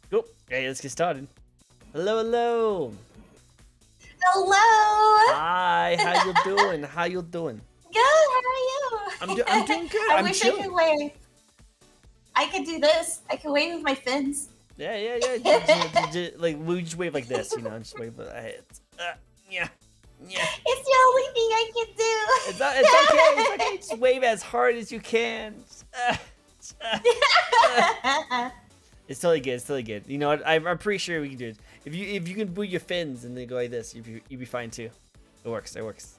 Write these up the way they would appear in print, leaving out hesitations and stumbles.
Cool. Hey, let's get started. Hello, hello. Hello. Hi. How you doing? How you doing? Good. How are you? I'm doing good. I I'm wish chilling. I could wave. I could do this. I could wave with my fins. Yeah. Like we just wave like this, you know, just wave with our heads. Yeah. It's the only thing I can do. It's okay. It's okay. Just wave as hard as you can. It's totally good. It's totally good. You know what? I'm pretty sure we can do it. If you can move your fins and then go like this, you'd be fine too. It works. It works.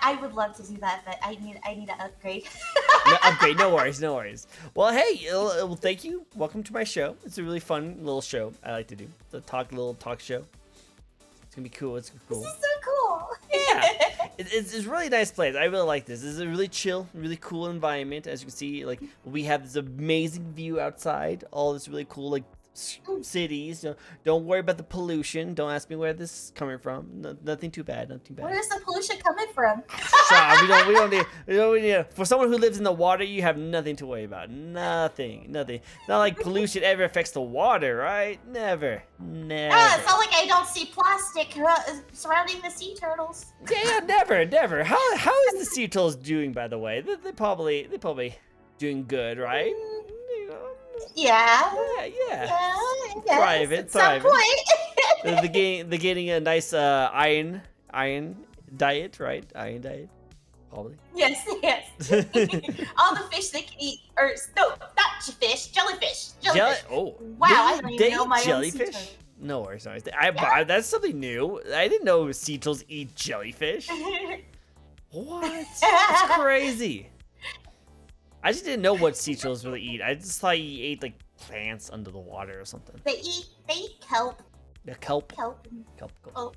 I would love to do that, but I need to upgrade. No, upgrade. No worries. Well, hey, well, thank you. Welcome to my show. It's a really fun little show I like to do. It's a little talk show. It's gonna be cool. It's cool. This is so cool. Yeah, it's a really nice place. I really like this. This is a really chill, really cool environment. As you can see, like we have this amazing view outside. All this really cool like cities. Don't worry about the pollution. Don't ask me where this is coming from. No, nothing too bad. Nothing too bad. Where is the pollution coming from? We don't need. For someone who lives in the water, you have nothing to worry about. Nothing. Not like pollution ever affects the water, right? Never. It's not like I don't see plastic surrounding the sea turtles. Yeah, never. How is the sea turtles doing, by the way? They're probably doing good, right? Yeah. Private. At some point. They're getting a nice iron diet, right? Iron diet, probably. Yes. All the fish they can eat, or no, not fish, jellyfish. Oh, wow! I don't even know my jellyfish. Own sea No worries. That's something new. I didn't know sea turtles eat jellyfish. What? That's crazy. I just didn't know what sea turtles really eat. I just thought you ate like plants under the water or something. They eat kelp. The kelp. Kelp. Oh,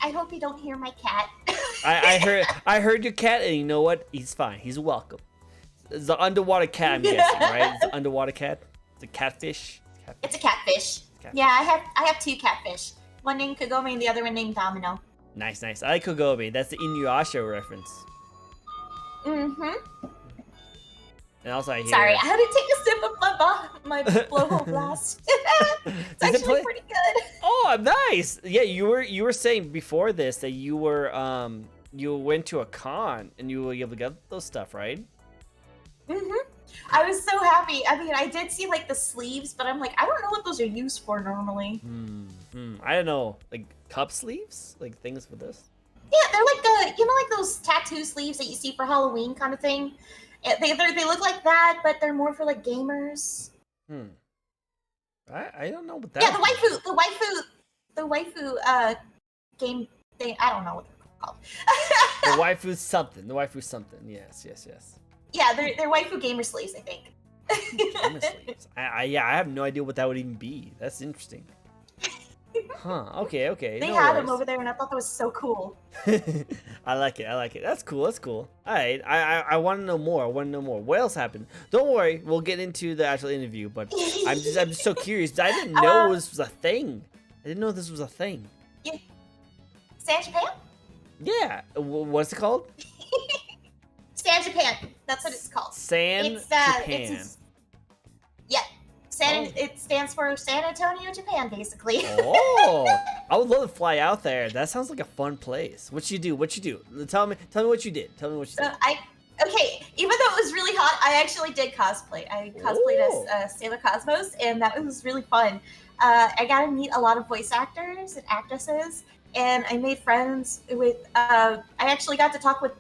I hope you don't hear my cat. I heard your cat, and you know what? He's fine. He's welcome. It's the underwater cat, I'm guessing, right? It's the underwater cat. It's a catfish. It's a catfish. Yeah, I have two catfish. One named Kagome and the other one named Domino. Nice. I like Kagome. That's the Inuyasha reference. Mm-hmm. And also I hear. Sorry, I had to take a sip of my blowhole blast. It's actually pretty good. Oh, nice. Yeah, you were saying before this that you went to a con and you were able to get those stuff, right? Mm-hmm. I was so happy. I mean, I did see like the sleeves, but I'm like, I don't know what those are used for normally. I don't know, like cup sleeves, like things for this. Yeah, they're like like those tattoo sleeves that you see for Halloween kind of thing. They look like that, but they're more for like gamers. I don't know what that. Yeah, the waifu game thing. I don't know what they're called. The waifu something. Yes. Yeah, they're waifu gamer sleeves, I think. Gamer sleeves. I have no idea what that would even be. That's interesting. Huh. Okay. They had them over there, and I thought that was so cool. I like it. That's cool. All right. I want to know more. What else happened? Don't worry. We'll get into the actual interview. But I'm just so curious. I didn't know this was a thing. I didn't know this was a thing. Yeah. San Japan? Yeah. What's it called? San Japan. That's what it's called. Japan. It stands for San Antonio, Japan, basically. Oh, I would love to fly out there. That sounds like a fun place. What you do? Tell me what you did. Okay, even though it was really hot, I actually did cosplay. I cosplayed as Sailor Cosmos, and that was really fun. I got to meet a lot of voice actors and actresses, and I made friends with. I actually got to talk with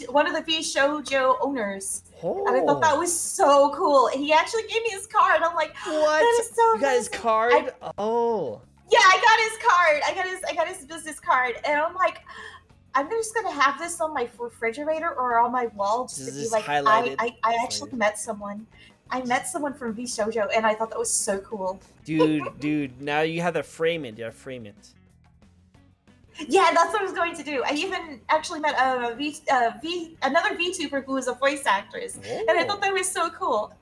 one of the Vtuber owners. Oh. And I thought that was so cool. And he actually gave me his card. I'm like, what? That is so You got his card? Yeah, I got his card. I got his business card. And I'm like, I'm just gonna have this on my refrigerator or on my wall just to be like, I actually met someone. I met someone from Vtuber, and I thought that was so cool. Dude, now you have to frame it. Yeah, that's what I was going to do. I even actually met another VTuber who was a voice actress, and I thought that was so cool.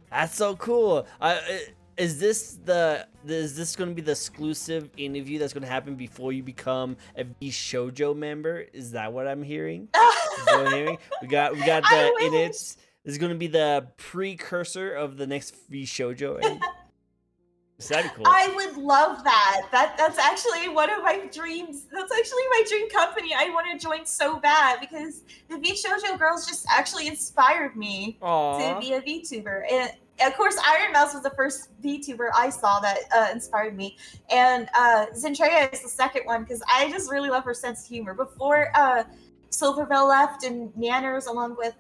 That's so cool. Is this going to be the exclusive interview that's going to happen before you become a VShojo member? Is that what I'm hearing? We got the This is going to be the precursor of the next V Shoujo. Right? So that'd be cool. I would love that. That's actually one of my dreams. That's actually my dream company. I want to join so bad because the V Shoujo girls just actually inspired me to be a VTuber. And of course, Iron Mouse was the first VTuber I saw that inspired me, and Zentreya is the second one because I just really love her sense of humor. Before Silverville left and Nanners along with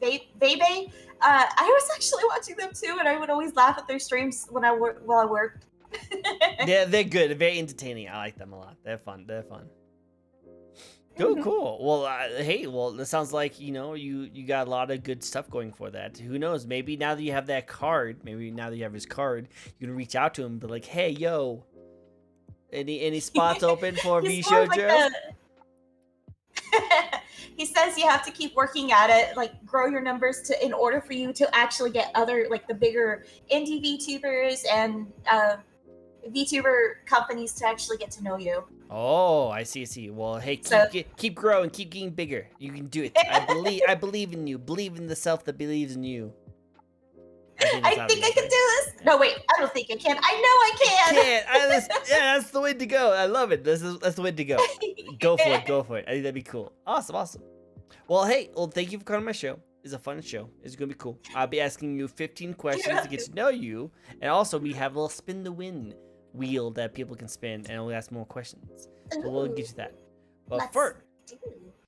Bebe, I was actually watching them too, and I would always laugh at their streams while I worked. Yeah, they're good. They're very entertaining. I like them a lot. They're fun. Cool, cool. Well, hey, well, it sounds like, you got a lot of good stuff going for that. Who knows? Maybe now that you have that card, maybe now that you have his card, you can reach out to him and be like, hey, yo, any spots open for V Shoujo? He says you have to keep working at it, like grow your numbers in order for you to actually get other, like the bigger indie VTubers and VTuber companies to actually get to know you. Oh, I see. Well, hey, keep growing, keep getting bigger. You can do it. I believe in you. Believe in the self that believes in you. I think I can do this. No, wait, I don't think I can. I know I can. That's the way to go. I love it. That's the way to go. Go for it. I think that'd be cool. Awesome. Well, hey, thank you for coming on my show. It's a fun show. It's gonna be cool. I'll be asking you 15 questions to get to know you, and also we have a little spin the win wheel that people can spin, and we'll ask more questions. So we'll get to that. But first,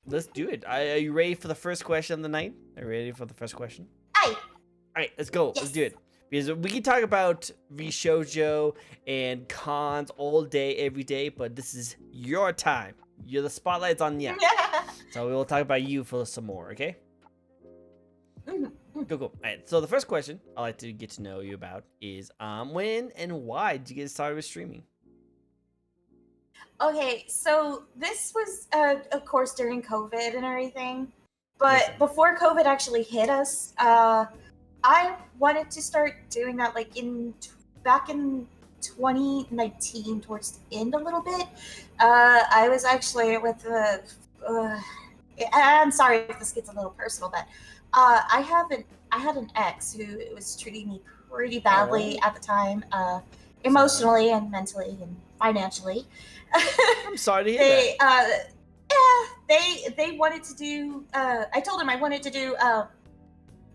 let's do it. Are you ready for the first question of the night? Are you ready for the first question? Aye. All right, let's go. Yes. Let's do it. Because we can talk about V Shoujo and cons all day, every day, but this is your time. You're the spotlight's on you. So we will talk about you for some more, okay? Cool. All right, so the first question I'd like to get to know you about is when and why did you get started with streaming? Okay, so this was, of course, during COVID and everything. But before COVID actually hit us, I wanted to start doing that like back in 2019, towards the end a little bit. I was actually with I'm sorry if this gets a little personal, but I had an ex who was treating me pretty badly at the time, emotionally and mentally and financially. I'm sorry to hear that. They wanted to do. I told them I wanted to do a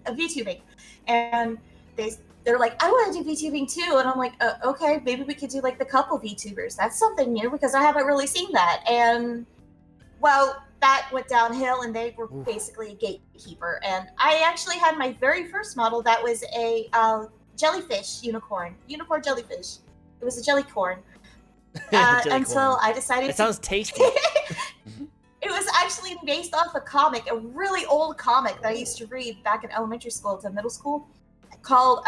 VTubing, and they're like, I want to do VTubing too, and I'm like, okay, maybe we could do like the couple VTubers. That's something new because I haven't really seen that. And well, that went downhill, and they were basically a gatekeeper. And I actually had my very first model that was a jellyfish unicorn jellyfish. It was a jellycorn. Until I decided. It sounds tasty. It was actually based off a comic, a really old comic that I used to read back in elementary school to middle school, called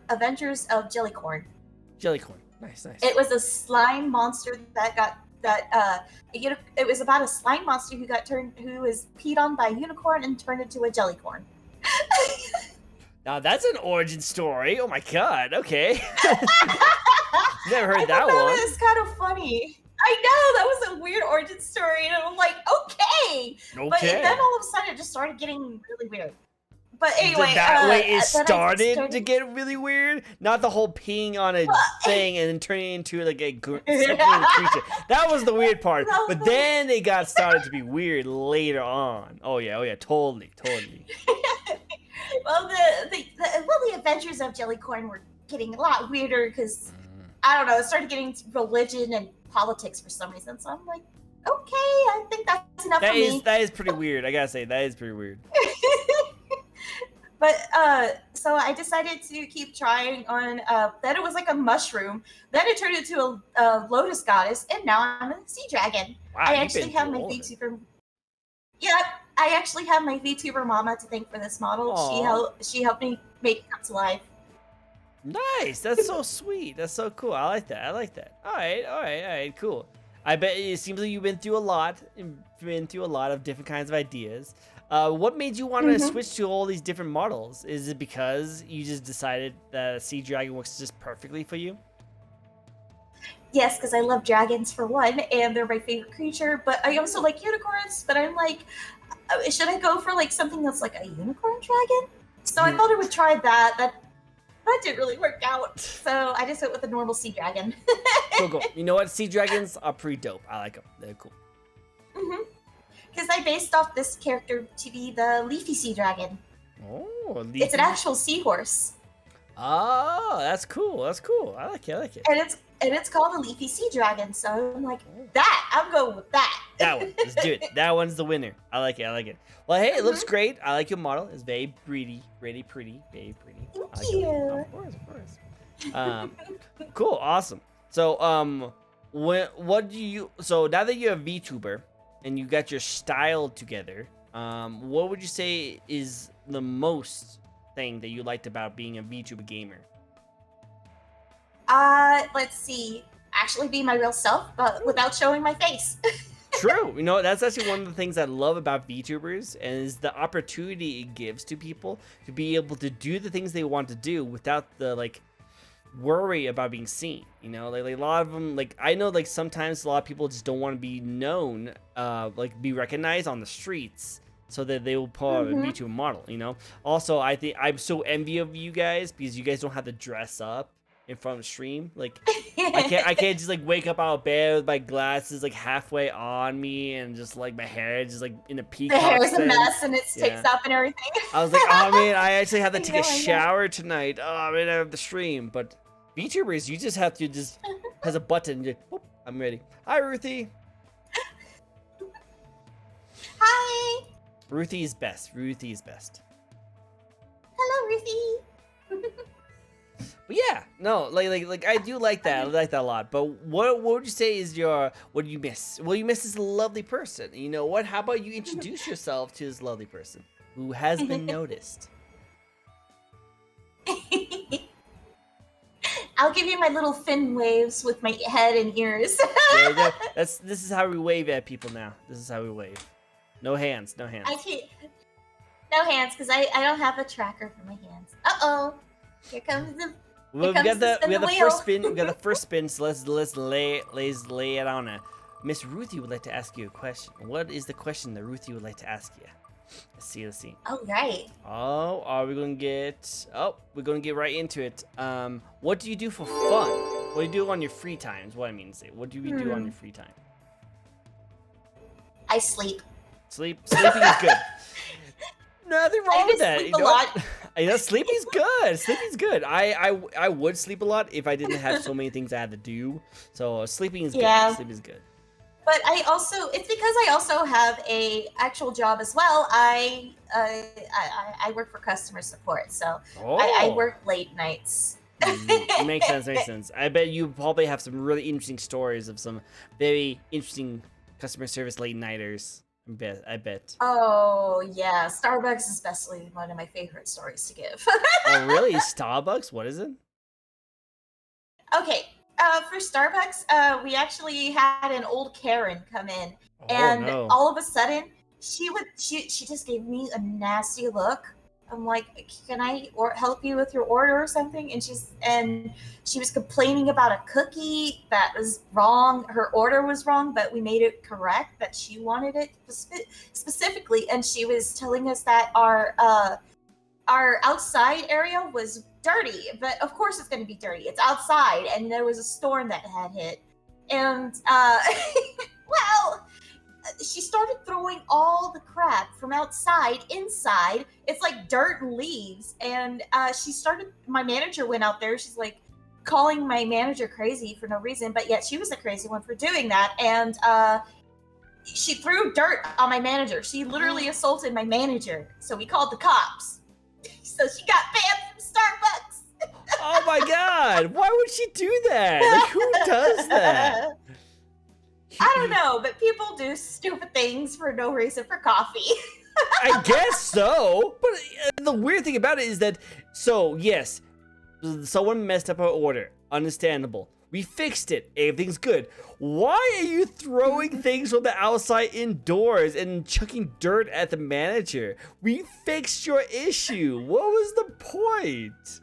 Adventures of Jellycorn. Jellycorn, nice. It was a slime monster it was about a slime monster who was peed on by a unicorn and turned into a jellycorn. Now that's an origin story. Oh my god. Okay. Never heard that one. That was kind of funny. I know, that was a weird origin story, and I'm like, okay. But then all of a sudden, it just started getting really weird. But anyway, it started to get really weird. Not the whole peeing on a thing and then turning into like a creature. That was the weird part. But then it got started to be weird later on. Oh yeah, totally. Well, the Adventures of Jellycorn were getting a lot weirder because I don't know. It started getting religion and politics for some reason. So I'm like, okay, I think that's enough for me. That is pretty weird. I gotta say, that is pretty weird. But so I decided to keep trying on. Then it was like a mushroom. Then it turned into a lotus goddess, and now I'm a sea dragon. Wow, I actually have my VTuber. Yep, I actually have my VTuber mama to thank for this model. Aww. She helped me make it come to life. Nice. That's so sweet. That's so cool. I like that. All right. Cool. I bet it seems like you've been through a lot of different kinds of ideas. What made you want to switch to all these different models? Is it because you just decided that a sea dragon works just perfectly for you? Yes, because I love dragons for one, and they're my favorite creature. But I also like unicorns. But I'm like, should I go for like something that's like a unicorn dragon? So I You- thought I would try that. That didn't really work out. So I just went with the normal sea dragon. Cool. You know what? Sea dragons are pretty dope. I like them. They're cool. Because I based off this character to be the leafy sea dragon. Oh, It's an actual seahorse. Oh, that's cool. That's cool. I like it. And it's called a leafy sea dragon. So I'm like, I'm going with that. That one. Let's do it. That one's the winner. I like it. Well, hey, it looks great. I like your model. It's very pretty. Very pretty. Very pretty. Thank you. Of course. Cool. Awesome. So, what do you? So now that you're a VTuber and you got your style together, what would you say is the most thing that you liked about being a VTuber gamer? Let's see. Actually be my real self, but without showing my face. True. You know, that's actually one of the things I love about VTubers is the opportunity it gives to people to be able to do the things they want to do without the like worry about being seen. You know, like a lot of them, like I know like sometimes a lot of people just don't want to be known, like be recognized on the streets so that they will pull out a VTuber model, you know? Also, I think I'm so envious of you guys because you guys don't have to dress up in front of stream. Like I can't just like wake up out of bed with my glasses like halfway on me and just like my hair just like in a peacock. The hair's sense. a mess and it sticks up and everything. I was like, oh man, I actually have to take a shower tonight. Oh man, I have the stream. But VTubers, you just have to just has a button. Just, whoop, I'm ready. Hi Ruthie. Hi. Ruthie is best. Ruthie is best. Hello, Ruthie. But yeah, no, like I do like that. I like that a lot. But what would you say is what do you miss? Well, you miss this lovely person. You know what? How about you introduce yourself to this lovely person who has been noticed? I'll give you my little fin waves with my head and ears. Yeah, this is how we wave at people now. This is how we wave. No hands, no hands. I can't. No hands, because I don't have a tracker for my hands. Uh-oh. Here comes the... Well, we got the first spin. We got the first spin. So let's lay it on it. Miss Ruthie would like to ask you a question. What is the question that Ruthie would like to ask you? Let's see. Oh, right. Oh, are we gonna get? Oh, we're gonna get right into it. What do you do for fun? What do you do on your free time? Is what I mean to say. What do you do on your free time? I sleep. Sleeping is good. Nothing wrong with that. Sleep a lot. You know, sleeping's good. Sleeping's good. I would sleep a lot if I didn't have so many things I had to do. So sleeping is good. Sleeping is good. But it's because I also have a actual job as well. I work for customer support, so I work late nights. Makes sense. I bet you probably have some really interesting stories of some very interesting customer service late nighters. I bet. Oh yeah, Starbucks is especially one of my favorite stories to give. Oh really? Starbucks? What is it? Okay, for Starbucks, we actually had an old Karen come in, and all of a sudden, she just gave me a nasty look. I'm like, can I help you with your order or something? And she was complaining about a cookie that was wrong. Her order was wrong, but we made it correct that she wanted it specifically. And she was telling us that our outside area was dirty, but of course it's going to be dirty. It's outside, and there was a storm that had hit. And, well, she started throwing all the crap from outside inside. It's like dirt and leaves. And my manager went out there. She's like calling my manager crazy for no reason, but yet she was the crazy one for doing that. And she threw dirt on my manager. She literally assaulted my manager. So we called the cops. So she got banned from Starbucks. Oh my god! Why would she do that? Like, who does that? I don't know, but people do stupid things for no reason for coffee. I guess so. But the weird thing about it is that, so yes, someone messed up our order. Understandable. We fixed it. Everything's good. Why are you throwing things from the outside indoors and chucking dirt at the manager? We fixed your issue. What was the point?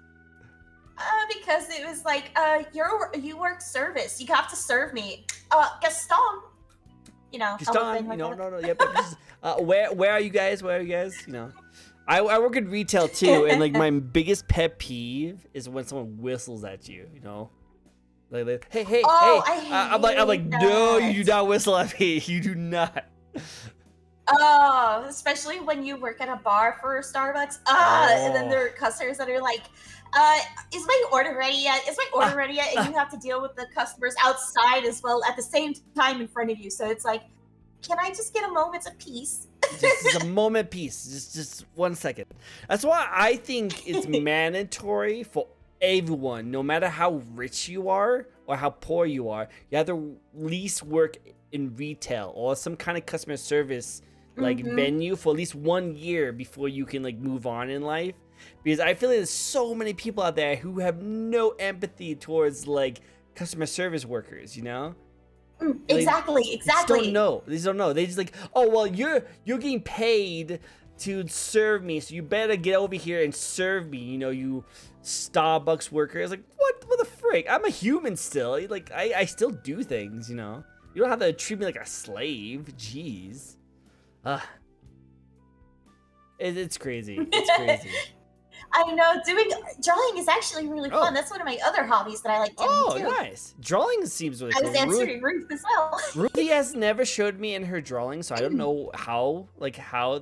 Because it was like, you work service. You have to serve me. Gaston, Just help a on, thing like that. no, yep. Just, where are you guys? Where are you guys? I work in retail too, and like my biggest pet peeve is when someone whistles at you. Like hey, Oh, hey. I I'm like, hate no, you do that. not whistle at me. You do not. Oh, especially when you work at a bar for Starbucks. And then Oh. there are customers that are like, uh, is my order ready yet? Is my order ready yet? And you have to deal with the customers outside as well at the same time in front of you. So it's like, can I just get a moment of peace? Just a moment piece. Just 1 second. That's why I think it's mandatory for everyone, no matter how rich you are or how poor you are, you have to at least work in retail or some kind of customer service venue for at least 1 year before you can like move on in life. Because I feel like there's so many people out there who have no empathy towards like customer service workers, Exactly. They just don't know. They just don't know. They just like, oh well, you're getting paid to serve me, so you better get over here and serve me. You Starbucks worker. It's like, what the frick? I'm a human still. Like I still do things. You don't have to treat me like a slave. Jeez. It's crazy. It's crazy. I know drawing is actually really fun. That's one of my other hobbies that I like doing too. Oh, nice. Drawing seems really cool. I was answering Ruth as well. Ruthie has never showed me in her drawings, so I don't know how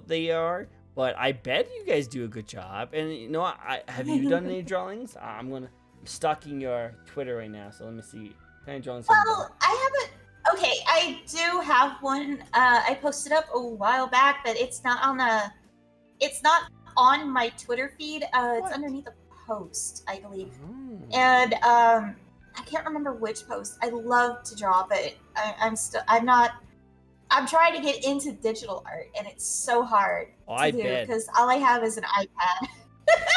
they are, but I bet you guys do a good job. And have you done any drawings? I'm stalking your Twitter right now, so let me see. What kind of drawings have you done? Well, I haven't. Okay, I do have one. I posted up a while back, but it's not on my Twitter feed. It's underneath a post, I believe. And I can't remember which post. I love to draw, but I'm trying to get into digital art, and it's so hard to do because all I have is an iPad.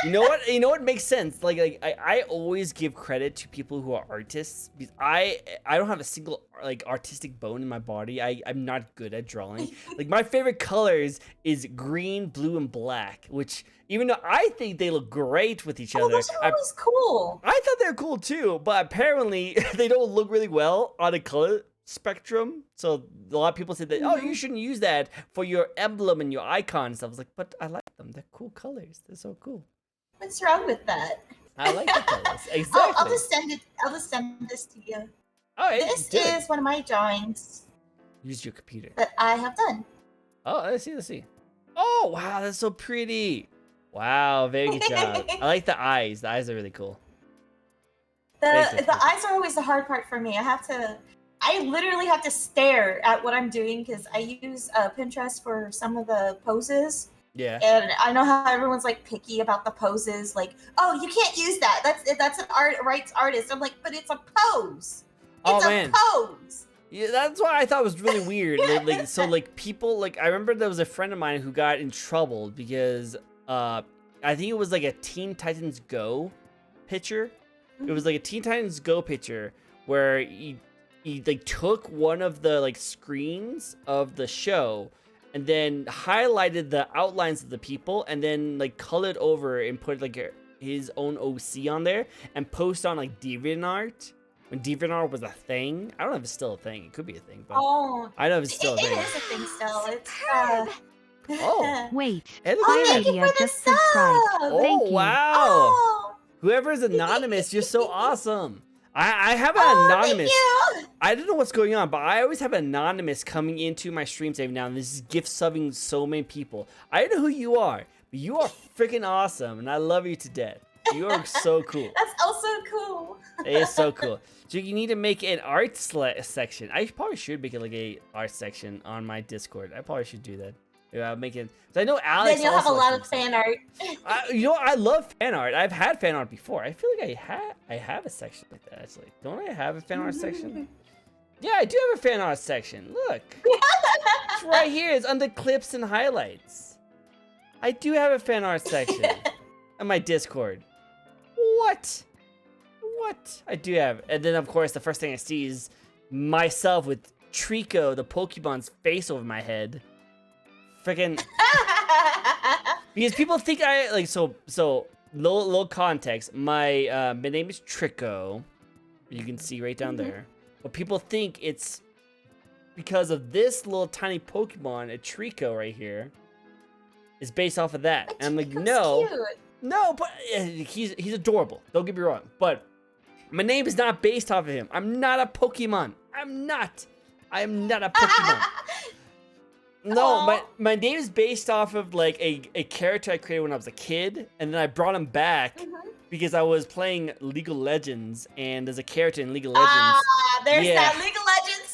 You know what makes sense. Like I always give credit to people who are artists because I don't have a single like artistic bone in my body. I'm not good at drawing. Like my favorite colors is green, blue, and black, which even though I think they look great with each other. Those are always cool. I thought they were cool too, but apparently they don't look really well on a color spectrum. So a lot of people said that, oh, you shouldn't use that for your emblem and your icons. I was like, but I like them. They're cool colors. They're so cool. What's wrong with that? I like the colors. Exactly. I'll just send this to you. All right. This is one of my drawings. Use your computer. That I have done. Oh, let's see. Oh, wow, that's so pretty. Wow, very good job. I like the eyes. The eyes are really cool. The eyes are always the hard part for me. I literally have to stare at what I'm doing because I use Pinterest for some of the poses. Yeah. And I know how everyone's like picky about the poses. Like, oh, you can't use that. That's an rights artist. I'm like, but it's a pose. It's a pose. Yeah, that's why I thought it was really weird. So people I remember there was a friend of mine who got in trouble because I think it was like a Teen Titans Go picture. It was like a Teen Titans Go picture where he like took one of the like screens of the show and then highlighted the outlines of the people and then like colored over and put like his own OC on there and post on like DeviantArt when DeviantArt was a thing. I don't know if it's still a thing. It could be a thing, but I know if it's still a thing. It is a thing still. It's oh wait. Thank you for the sub. Oh wow. Oh. Whoever's anonymous, you're so awesome. I have an anonymous. I don't know what's going on, but I always have an anonymous coming into my streams every now and this is gift subbing so many people. I don't know who you are, but you are freaking awesome, and I love you to death. You are so cool. That's also cool. It is so cool. So you need to make an art section. I probably should make it like a art section on my Discord. I probably should do that. Yeah, I'll make it. I know Alex. Then you'll have a lot of fan art. I love fan art. I've had fan art before. I feel like I have a section like that actually. Don't I have a fan art section? Yeah, I do have a fan art section. Look, it's right here. It's under clips and highlights. I do have a fan art section on my Discord. What? I do have. And then of course the first thing I see is myself with Trico, the Pokemon's face over my head. Freaking. Because people think I like so low context. My name is Tricko. You can see right down there. But people think it's because of this little tiny Pokemon, a Trico right here, is based off of that. But And I'm like, Trico's no, cute. no, but he's adorable. Don't get me wrong, but my name is not based off of him. I'm not a Pokemon. I am not a Pokemon. No, my name is based off of like a character I created when I was a kid, and then I brought him back because I was playing League of Legends, and there's a character in League of Legends. There's that League of Legends.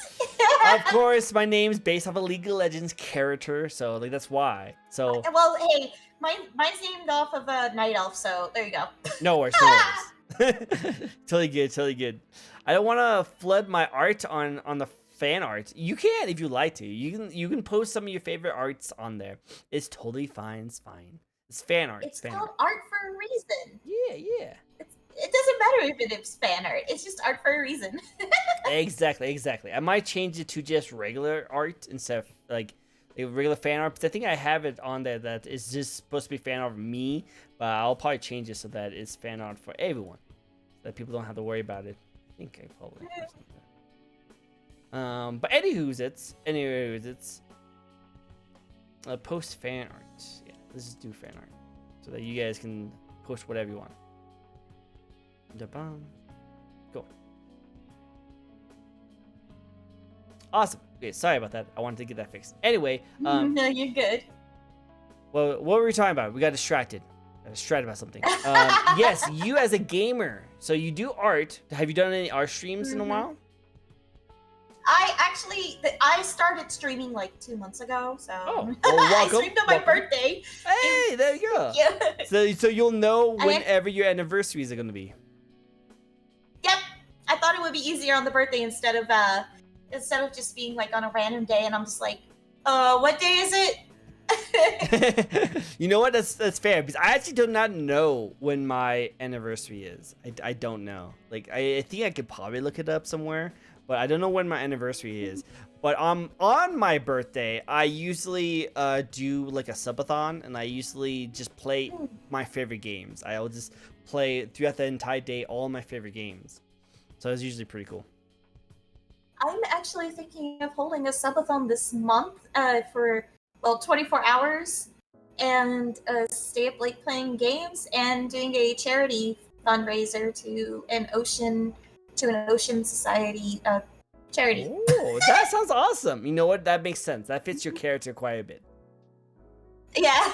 Of course, my name's based off a League of Legends character, so like that's why. So well, hey, mine's named off of a night elf, so there you go. No worries, no worries. Totally good. I don't want to flood my art on the fan art. You can if you like to. You can post some of your favorite arts on there. It's totally fine. It's fine. It's fan art. It's called art for a reason. Yeah. It doesn't matter if it's fan art. It's just art for a reason. Exactly. I might change it to just regular art instead of like regular fan art. Because I think I have it on there that is just supposed to be fan art of me. But I'll probably change it so that it's fan art for everyone. So that people don't have to worry about it. I think I probably do something like that. But anywho's it's post fan art. Yeah, let's just do fan art so that you guys can post whatever you want. Go. Awesome. Okay, sorry about that. I wanted to get that fixed. Anyway, no, you're good. well, what were we talking about? We got distracted. About something. Yes, you as a gamer. So you do art. Have you done any art streams in a while? I started streaming like 2 months ago, so well, welcome, I streamed on my birthday. Hey, there you go. Yeah. So you'll know whenever your anniversaries are gonna be. Yep. I thought it would be easier on the birthday instead of just being like on a random day, and I'm just like, what day is it? You know what? That's fair because I actually do not know when my anniversary is. I don't know. Like I think I could probably look it up somewhere, but I don't know when my anniversary is. But on my birthday, I usually do like a subathon, and I usually just play my favorite games. I'll just play throughout the entire day all my favorite games. So it's usually pretty cool. I'm actually thinking of holding a subathon this month for 24 hours and stay up late playing games and doing a charity fundraiser to an ocean society charity. Oh, that sounds awesome. You know what? That makes sense. That fits your character quite a bit. Yeah.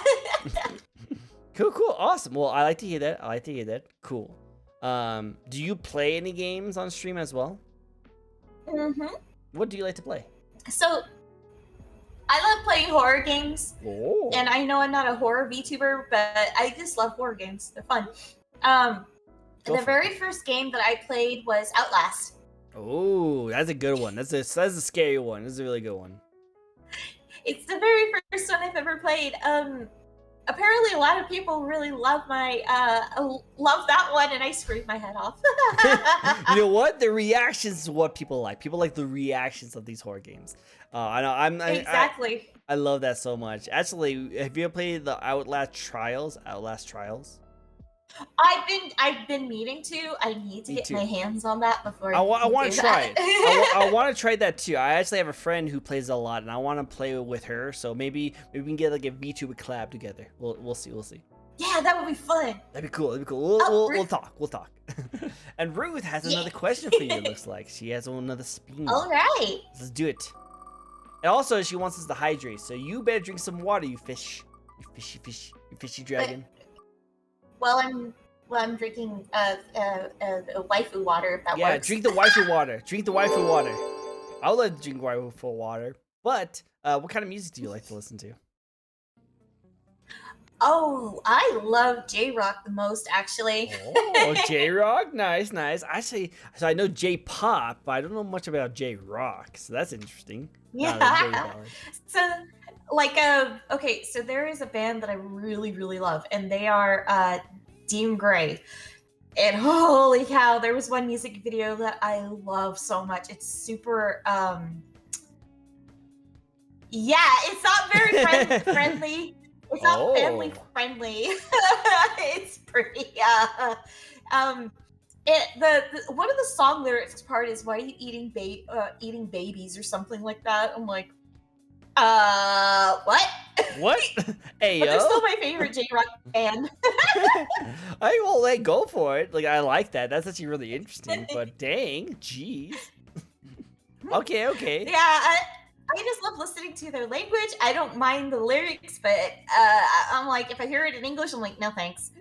Cool. Awesome. Well, I like to hear that. Cool. Do you play any games on stream as well? What do you like to play? So I love playing horror games. Oh. And I know I'm not a horror VTuber, but I just love horror games. They're fun. The very first game that I played was Outlast. Oh, that's a good one. That's a scary one. That's a really good one. It's the very first one I've ever played. Apparently a lot of people really love that one, and I screamed my head off. You know what? The reactions is what people like. People like the reactions of these horror games. I know. Exactly. I love that so much. Actually, have you ever played the Outlast Trials? I've been meaning to. I need to get my hands on that before I want to try it. I want to try that too. I actually have a friend who plays a lot, and I want to play with her. So maybe we can get like a VTuber collab together. We'll see. Yeah, that would be fun. That'd be cool. We'll talk. And Ruth has another question for you. It looks like she has another spin. All right. Let's do it. And also, she wants us to hydrate. So you better drink some water, you fish. You fishy dragon. Well, I'm drinking a waifu water. If that works. Yeah, drink the waifu water. I'll let you drink waifu water. But what kind of music do you like to listen to? Oh, I love J-Rock the most, actually. Oh, J-Rock? Nice. Actually, so I know J-Pop, but I don't know much about J-Rock, so that's interesting. Yeah. So, okay, so there is a band that I really, really love, and they are Dean Gray. And holy cow, there was one music video that I love so much. It's super, it's not very friendly. It's not family friendly. It's pretty, one of the song lyrics part is "Why are you eating babies" or something like that. I'm like, what? What? Hey, But they're yo. still my favorite J-Rock band. I will like go for it. Like I like that. That's actually really interesting. But dang, jeez. Okay, okay. Yeah, I just love listening to their language. I don't mind the lyrics, but I'm like, if I hear it in English, I'm like, no thanks.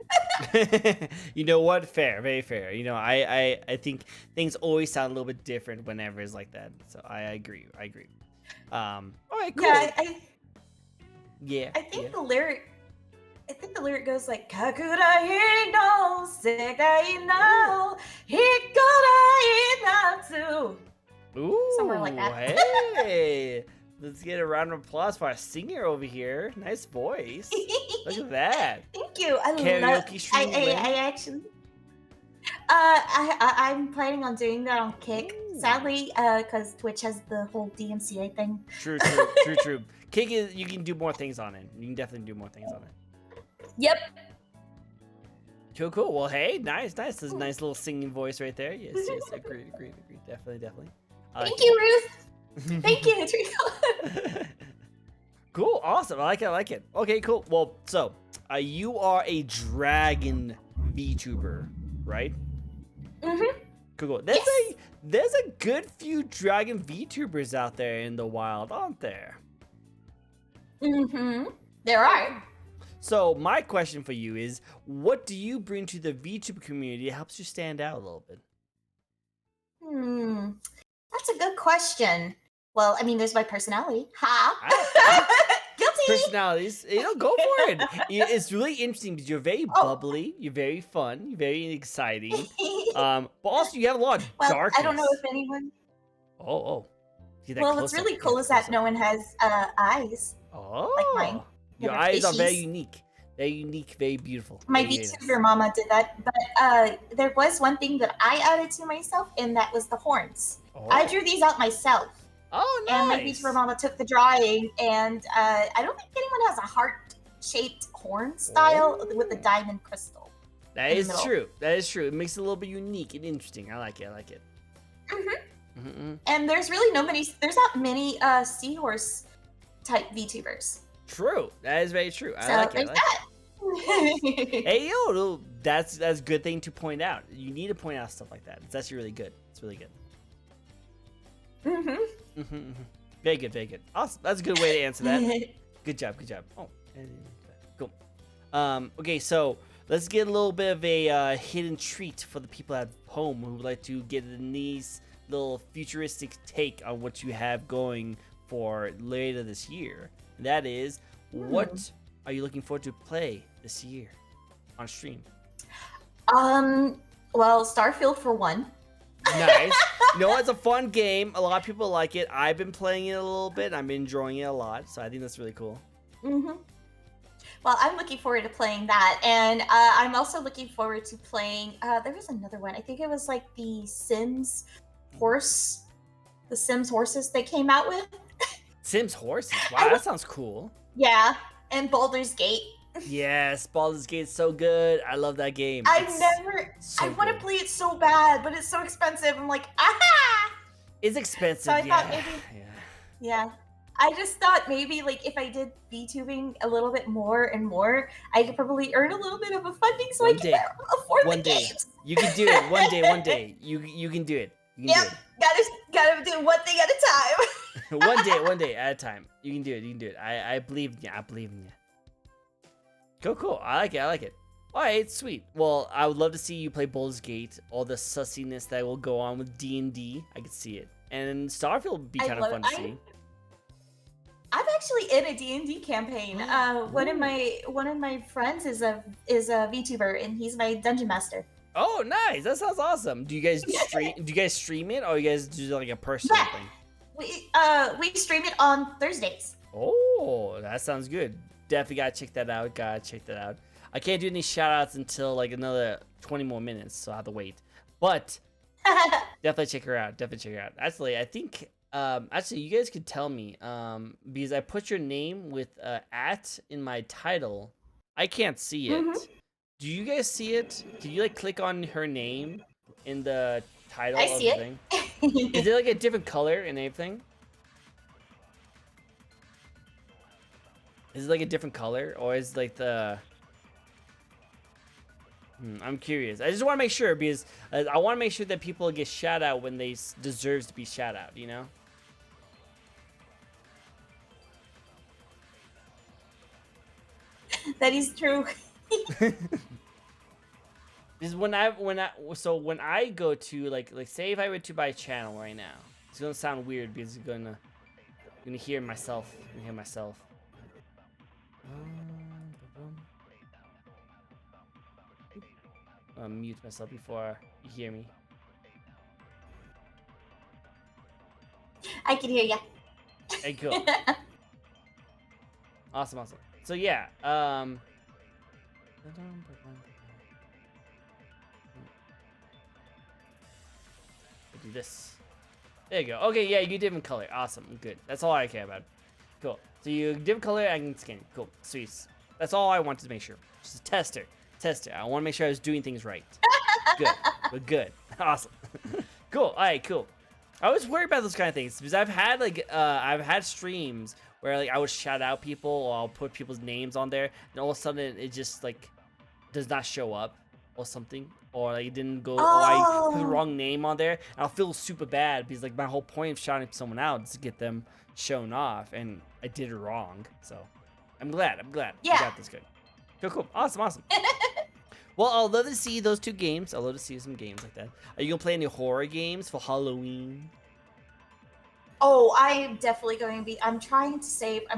You know what? Fair, very fair. You know, I think things always sound a little bit different whenever it's like that. So I agree. I agree. All right, cool. Yeah, Yeah. I think Yeah. the lyric goes like "Kakura no sekai no hikura too." Ooh, Somewhere like that. Hey, let's get a round of applause for our singer over here. Nice voice. Look at that. Thank you. Karaoke stream win? I actually. I'm planning on doing that on Kick. Ooh. Sadly, because Twitch has the whole DMCA thing. True. Kick is, you can do more things on it. You can definitely do more things on it. Yep. Cool. Well, hey, nice. There's a nice little singing voice right there. Yes. Agreed. Definitely. Thank you, Ruth. Thank you, Trico. Cool, awesome. I like it. Okay, cool. Well, so you are a dragon VTuber, right? Mm-hmm. Cool. Yes. There's a good few dragon VTubers out there in the wild, aren't there? Mm-hmm. There are. So my question for you is, what do you bring to the VTuber community that helps you stand out a little bit? That's a good question. Well, I mean, there's my personality. Guilty. Personalities, go for it. It's really interesting because you're very bubbly, you're very fun, you're very exciting. But also you have a lot of darkness. I don't know if anyone. Oh. Well, what's really cool is that no one has eyes. Oh. Like mine. Your eyes are very unique. Very unique, very beautiful. My very VTuber mama did that, but there was one thing that I added to myself, and that was the horns. Oh. I drew these out myself. Oh, nice. And my VTuber mama took the drawing, and I don't think anyone has a heart-shaped horn style with a diamond crystal. That is true. It makes it a little bit unique and interesting. I like it. And there's not many seahorse type VTubers. True. That is very true. So there's that. Hey, yo, that's a good thing to point out. You need to point out stuff like that. It's actually really good. It's really good. Very good. Awesome. That's a good way to answer that. Good job. Oh, cool. Okay, so let's get a little bit of a hidden treat for the people at home who would like to get a nice little futuristic take on what you have going for later this year. And that is, what are you looking forward to play this year on stream? Well, Starfield for one. Nice. It's a fun game. A lot of people like it. I've been playing it a little bit. I'm enjoying it a lot. So I think that's really cool. Well, I'm looking forward to playing that. And I'm also looking forward to playing, there was another one. I think it was like the Sims horses they came out with. Sims horses? Wow, that sounds cool. Yeah. And Baldur's Gate. Yes, Baldur's Gate is so good. I love that game. I want to play it so bad, but it's so expensive. I'm like, aha! It's expensive, so I thought maybe, yeah. I just thought maybe like if I did VTubing a little bit more and more, I could probably earn a little bit of a funding so I can afford the games. You can do it one day. You can do it. Gotta do one thing at a time. one day at a time. You can do it. I believe in you. Cool. I like it. All right, sweet. Well, I would love to see you play Baldur's Gate. All the sussiness that will go on with D&D, I could see it. And Starfield would be kind of fun to see. I'm actually in a D&D campaign. One of my friends is a VTuber, and he's my dungeon master. Oh, nice! That sounds awesome. Do you guys stream it, or you guys do like a personal thing? We stream it on Thursdays. Oh, that sounds good. Definitely gotta check that out. I can't do any shout outs until like another 20 more minutes, so I have to wait. But definitely check her out. Actually, I think you guys could tell me because I put your name with @ in my title. I can't see it. Do you guys see it? Can you like click on her name in the title I of see the thing? Is it like a different color and everything? Is it like a different color, or is like the? I'm curious. I just want to make sure because I want to make sure that people get shout out when they deserves to be shout out. You know. That is true. Because when I go to like say if I were to buy a channel right now, it's gonna sound weird because you're gonna hear myself. I'll mute myself before you hear me. I can hear ya. Hey, cool. Awesome. So yeah, do this. There you go. Okay, yeah, you different color. Awesome, good. That's all I care about. Cool. So you different color, I can scan. Cool, sweet. That's all I wanted to make sure. Just a tester. I want to make sure I was doing things right. Good, but good. Awesome. Cool. All right, cool. I always worry about those kind of things because I've had streams where like I would shout out people or I'll put people's names on there, and all of a sudden it just like does not show up or something, or like it didn't go, or I put the wrong name on there, and I'll feel super bad because like my whole point of shouting someone out is to get them shown off, and I did it wrong. So I'm glad. Yeah. I got this good. Cool. Awesome. Well, I'd love to see those two games. I'd love to see some games like that. Are you gonna play any horror games for Halloween? Oh, I am definitely going to be. I'm trying to save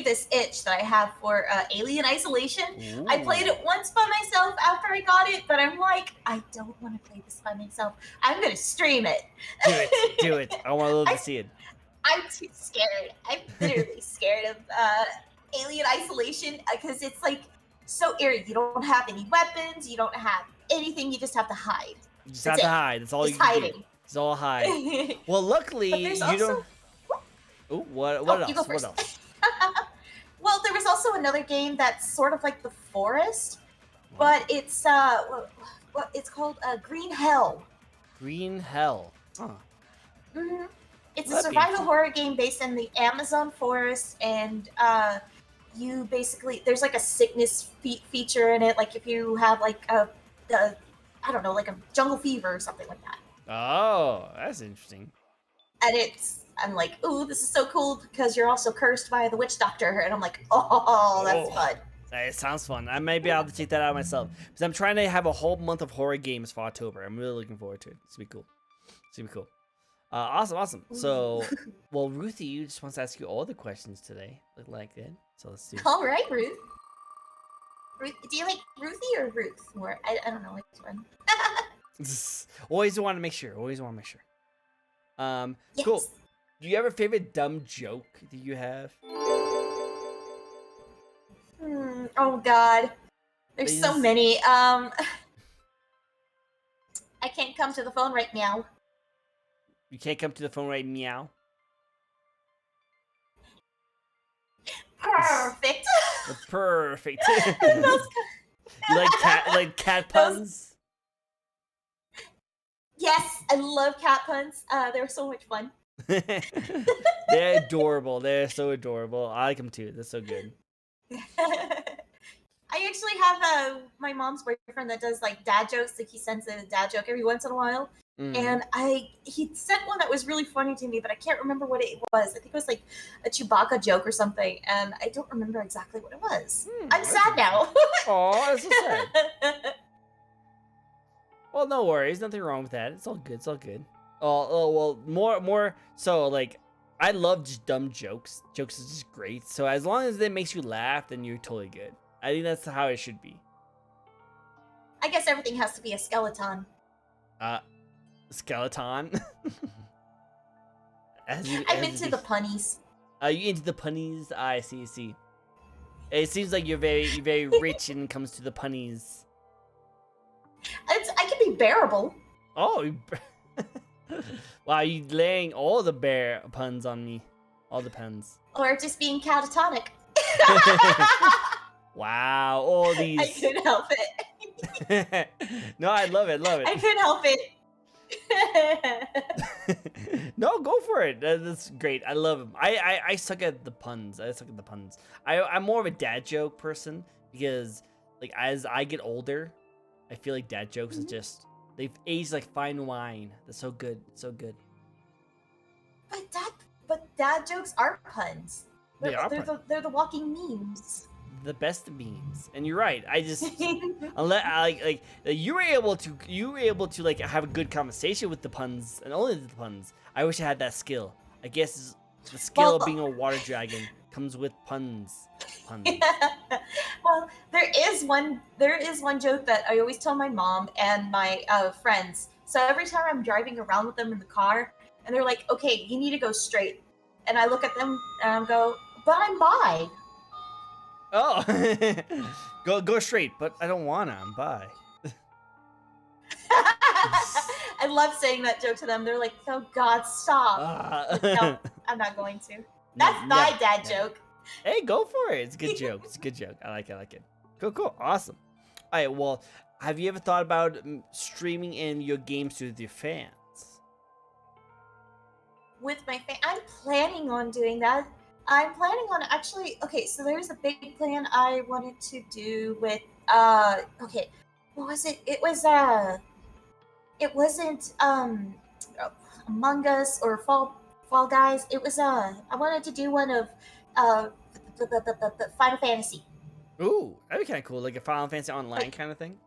this itch that I have for Alien Isolation. Ooh. I played it once by myself after I got it, but I'm like, I don't want to play this by myself. I'm gonna stream it. Do it. I want to love to see it. I'm too scared. I'm literally scared of Alien Isolation because it's like so eerie. You don't have any weapons. You don't have anything. You just have to hide. You just have to hide. That's all just you can hiding. do. It's all hide. Well, luckily you don't. Oh, what else? What else? Well, there was also another game that's sort of like The Forest, but it's what it's called Green Hell. Green Hell. Huh. Mm-hmm. It's a survival horror game based in the Amazon forest, and you basically there's like a sickness feature in it. Like if you have like I don't know, like a jungle fever or something like that. Oh, that's interesting. And I'm like, ooh, this is so cool because you're also cursed by the witch doctor. And I'm like, oh, that's fun. It sounds fun. I may be able to check that out myself because I'm trying to have a whole month of horror games for October. I'm really looking forward to it. It's gonna be cool. Awesome. So, well, Ruthie, you just wants to ask you all the questions today. Look like it. So let's do it. All right, Ruth. Do you like Ruthie or Ruth? Or I don't know which one. Always want to make sure. Yes. Cool. Do you have a favorite dumb joke that you have? Oh God, there's so many. I can't come to the phone right now. You can't come to the phone right meow. Perfect. Perfect. You like cat puns? Yes, I love cat puns. They're so much fun. They're adorable. They're so adorable. I like them too. They're so good. I actually have my mom's boyfriend that does like dad jokes. Like he sends a dad joke every once in a while. And he sent one that was really funny to me, but I can't remember what it was. I think it was like a Chewbacca joke or something, and I don't remember exactly what it was. I'm sad now. Oh, that's so sad. Well, no worries. Nothing wrong with that. It's all good. Oh, well, more. So, like, I love just dumb jokes. Jokes is just great. So, as long as it makes you laugh, then you're totally good. I think that's how it should be. I guess everything has to be a skeleton. Skeleton? I'm into the punnies. You into the punnies? I see. It seems like you're very rich when it comes to the punnies. I can be bearable. Oh, wow! You laying all the bear puns on me, all the puns. Or just being catatonic. Wow, all these. I couldn't help it. No, I love it. I couldn't help it. No, go for it. That's great. I love him. I suck at the puns. I suck at the puns. I'm more of a dad joke person because like as I get older, I feel like dad jokes is just they've aged like fine wine. They're so good, so good. But dad jokes are puns. They are puns. They're the walking memes. The best memes. And you're right. I just unless like you were able to like have a good conversation with the puns and only the puns. I wish I had that skill. I guess the skill of being a water dragon comes with puns. Puns. Well, there is one joke that I always tell my mom and my friends. So every time I'm driving around with them in the car, and they're like, "Okay, you need to go straight," and I look at them and I go, "But I'm bi." Oh, go straight, but I don't wanna. I'm bi. I love saying that joke to them. They're like, "Oh God, stop!" No, I'm not going to. That's my dad joke. Hey, go for it. It's a good joke. It's a good joke. I like it. I like it. Cool. Awesome. All right. Well, have you ever thought about streaming in your games to your fans? With my I'm planning on doing that. I'm planning on actually. Okay, so there's a big plan I wanted to do with. Okay, what was it? It wasn't Among Us or Fall Guys. It was I wanted to do one of uh the Final Fantasy. Ooh, that'd be kind of cool, like a Final Fantasy Online kind of thing.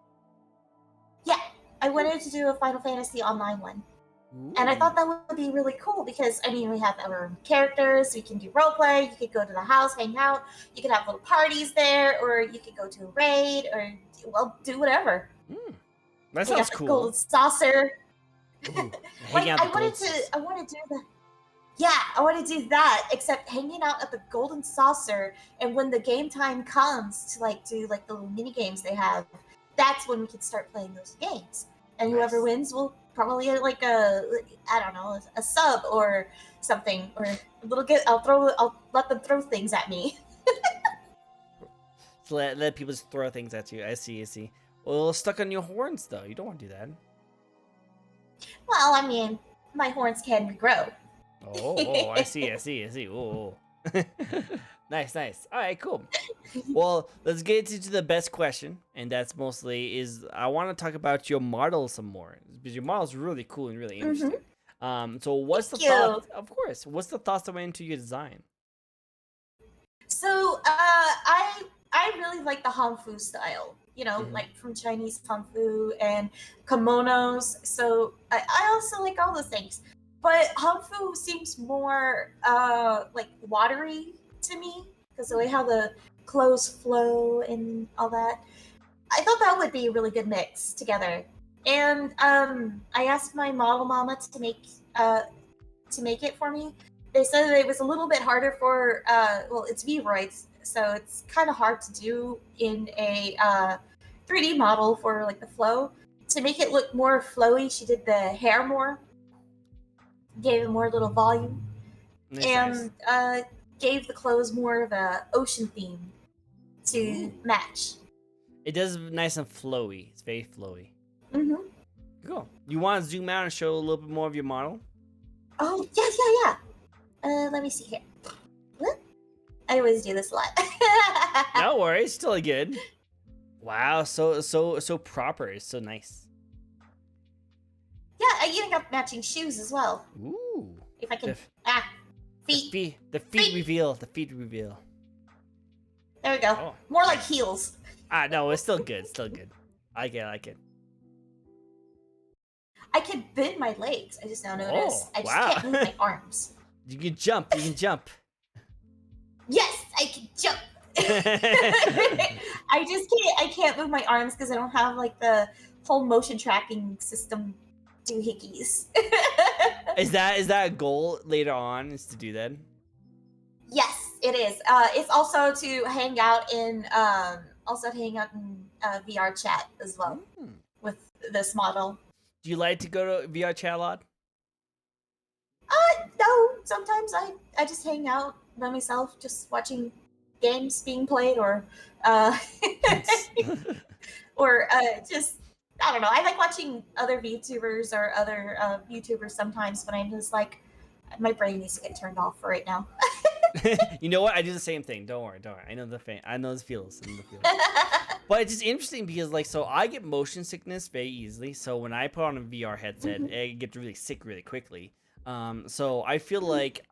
Yeah, I wanted to do a Final Fantasy Online one. Ooh. And I thought that would be really cool because, I mean, we have our characters, we can do roleplay, you could go to the house, hang out, you could have little parties there, or you could go to a raid, or, well, do whatever. That sounds cool. Golden saucer. Ooh, like, I want to do that. Yeah, I want to do that, except hanging out at the Golden Saucer, and when the game time comes to, like, do, like, the little mini games they have, that's when we can start playing those games. And whoever wins will probably get like a sub or something, or a little I'll let them throw things at me. So let people just throw things at you. I see. Well, stuck on your horns though. You don't want to do that. Well, I mean, my horns can regrow. Oh, I see. Oh. Nice. All right, cool. Well, let's get into the best question, and that's mostly is I want to talk about your model some more because your model's really cool and really interesting. So what's the thought? Of course, what's the thoughts that went into your design? So, I really like the hanfu style. You know, like from Chinese hanfu and kimonos. So I also like all those things, but hanfu seems more like watery to me because the way how the clothes flow and all that. I thought that would be a really good mix together. And I asked my model mama to make it for me. They said that it was a little bit harder for well, it's Vroids, so it's kind of hard to do in a 3D model for like the flow. To make it look more flowy, she did the hair more, gave it more little volume, and gave the clothes more of a ocean theme to match. It does nice and flowy. It's very flowy. Mm-hmm. Cool. You want to zoom out and show a little bit more of your model? Oh, yeah. Let me see here. What? I always do this a lot. No worries, still good. Wow, so proper. It's so nice. Yeah, I even got matching shoes as well. Ooh. If I can. Feet. The feet reveal. The feet reveal. There we go. Oh. More like heels. No, it's still good. Still good. I like it. I can bend my legs. I just now noticed. I just can't move my arms. You can jump. Yes, I can jump. I can't move my arms because I don't have like the whole motion tracking system doohickeys. Is that a goal later on? Is to do that? Yes, it is. It's also to hang out in VR chat as well with this model. Do you like to go to VR chat a lot? No. Sometimes I just hang out by myself, just watching games being played, or or just I don't know. I like watching other VTubers or other YouTubers sometimes, but I'm just like, my brain needs to get turned off for right now. You know what? I do the same thing. Don't worry, don't worry. I know I know the feels. But it's just interesting because like, so I get motion sickness very easily. So when I put on a VR headset, I get really sick really quickly. So I feel like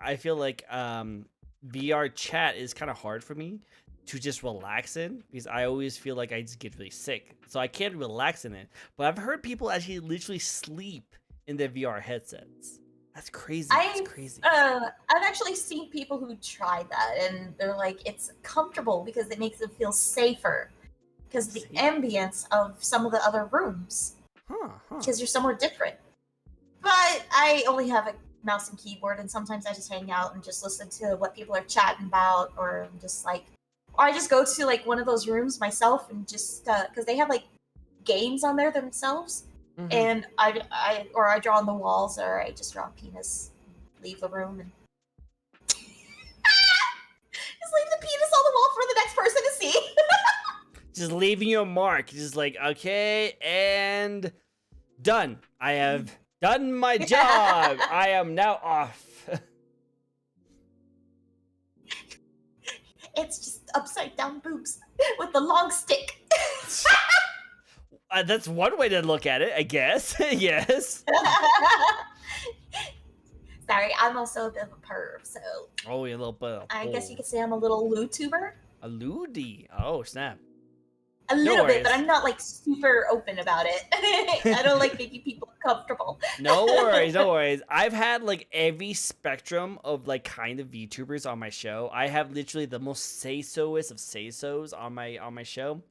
VR chat is kind of hard for me to just relax in because I always feel like I just get really sick. So I can't relax in it. But I've heard people actually literally sleep in their VR headsets. That's crazy. That's crazy. I've actually seen people who tried that, and they're like, it's comfortable because it makes them feel safer because of the ambience of some of the other rooms. Because you're somewhere different. But I only have a mouse and keyboard, and sometimes I just hang out and just listen to what people are chatting about, or I'm just like, or I just go to like one of those rooms myself and just because they have like games on there themselves. And I draw on the walls, or I just draw a penis, leave the room, and just leave the penis on the wall for the next person to see. Just leaving your mark. Just like, okay, and done. I have done my job. I am now off. It's just upside down boobs with the long stick. That's one way to look at it, I guess. Yes. Sorry, I'm also a bit of a perv, so. Oh, you're a little bit. I guess you could say I'm a little Vtuber. A lewdy. Oh, snap. A little bit, but I'm not like super open about it. I don't like making people uncomfortable. No worries, no worries. I've had like every spectrum of like kind of VTubers on my show. I have literally the most say-soest of say-sos on my show.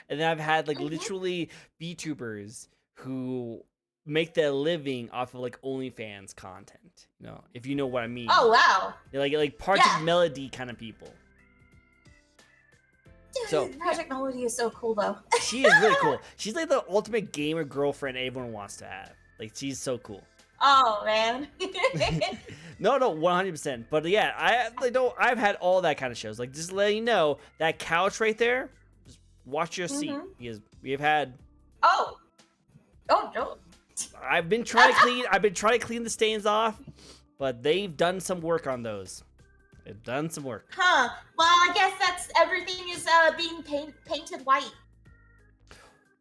And then I've had like literally VTubers who make their living off of like OnlyFans content. You know, if you know what I mean. Oh wow. They're like Project Melody kind of people. Dude, so Project Melody is so cool though. She is really cool. She's like the ultimate gamer girlfriend everyone wants to have. Like she's so cool. Oh man. No, 100%. But yeah, I've had all that kind of shows. Like just letting you know that couch right there. Just watch your seat because we have had. Oh no. I've been trying to clean the stains off, but they've done some work on those. They've done some work. Huh. Well, I guess that's everything is being painted white.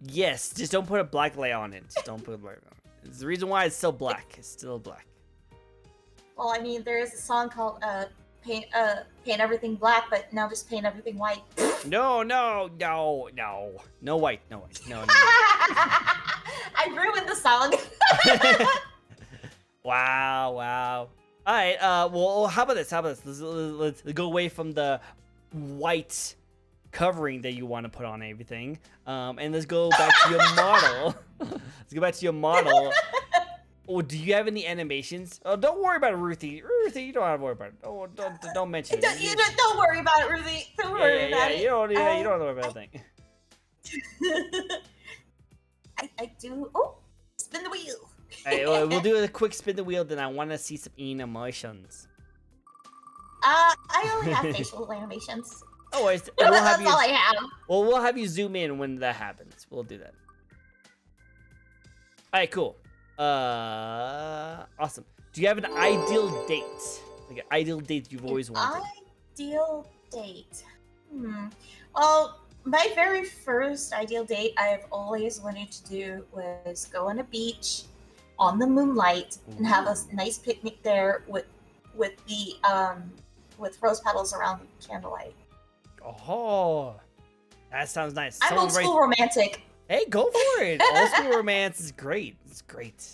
Yes, just don't put a black layer on it. Just don't put a black on it. It's the reason why it's still black. It's still black. Well, I mean, there is a song called paint everything black, but now just paint everything white. No white. No. I ruined the song. Wow. All right. Well, how about this? Let's go away from the white covering that you want to put on everything, and let's go back to your model. Let's go back to your model. Oh, do you have any animations? Oh, don't worry about it, Ruthie. Ruthie, you don't have to worry about it. Oh, don't mention it. Don't worry about it, Ruthie. Don't worry about it. You don't have to worry about a thing. I do. Oh, spin the wheel. Alright, well, we'll do a quick spin the wheel, then I want to see some emotions. I only have facial animations. Oh, that's all I have. Well, we'll have you zoom in when that happens. We'll do that. Alright, cool. Awesome. Do you have an ideal date? Like an ideal date you've always wanted? Ideal date. Well, my very first ideal date I've always wanted to do was go on a beach on the moonlight and have a nice picnic there with the rose petals around the candlelight. Oh, that sounds nice. I'm old school romantic. Hey, go for it. Old school romance is great. It's great.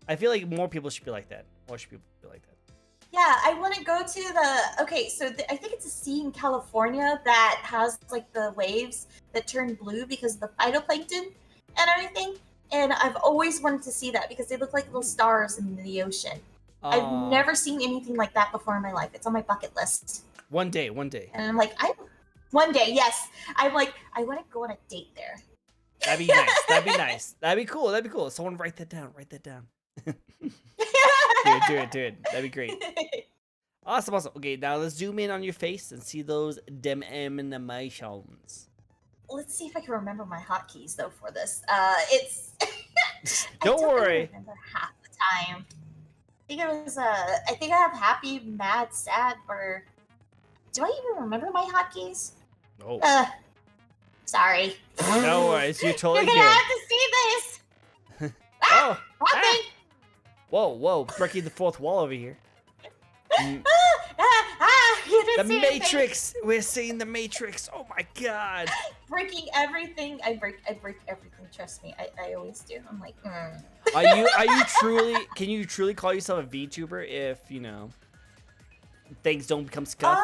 I feel like more people should be like that. More people should be like that. Yeah, I want to go to the. Okay, so I think it's a sea in California that has like the waves that turn blue because of the phytoplankton and everything. And I've always wanted to see that because they look like little stars in the ocean. I've never seen anything like that before in my life. It's on my bucket list. One day. And I'm like, one day, yes. I'm like, I want to go on a date there. That'd be nice. That'd be cool. Someone write that down. Do it. That'd be great. Awesome. Okay, now let's zoom in on your face and see those animations. let's see if I can remember my hotkeys though for this. It's I Don't don't really worry. remember half the time. I think it was I think I have happy, mad, sad, or do I even remember my hotkeys? Oh, Sorry. no worries. You're You're totally gonna good. have to see this. Oh, Wrong ah. thing. Whoa, breaking the fourth wall over here. Mm, You The didn't see anything. Matrix. We're seeing the Matrix. Oh my God. Breaking everything. I break everything. Trust me, I always do. I'm like, Are you truly? Can you truly call yourself a VTuber if things don't become scuffed?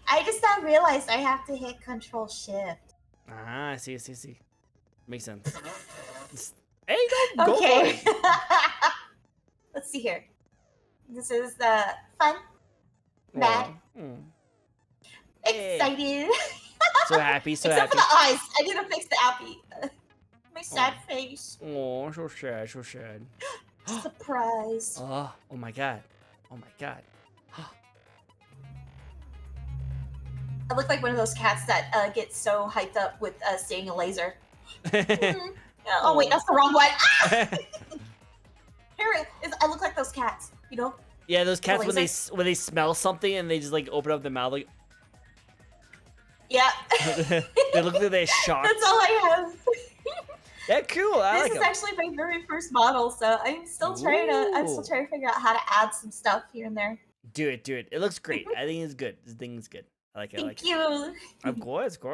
I just now realized I have to hit Control Shift. Ah, I see. Makes sense. Hey, no, go for Okay. it. Let's see here. This is fun, mad, Aw, Hey. excited. So happy, Except for the eyes. I need to fix the appy. My sad face. Oh, so sad. Surprise. Oh my God. I look like one of those cats that gets so hyped up with seeing a laser. Mhm. Oh wait, that's the wrong one. Ah! Here it is. I look like those cats. You know? Yeah, those cats laser. when they smell something and they just like open up their mouth like Yeah. they look like they're shocked. That's all I have. Yeah, cool. I This like is 'em. actually my very first model, so I'm still trying Ooh. to figure out how to add some stuff here and there. Do it. It looks great. I think it's good. This thing is good. I like it. Thank you. Of course. All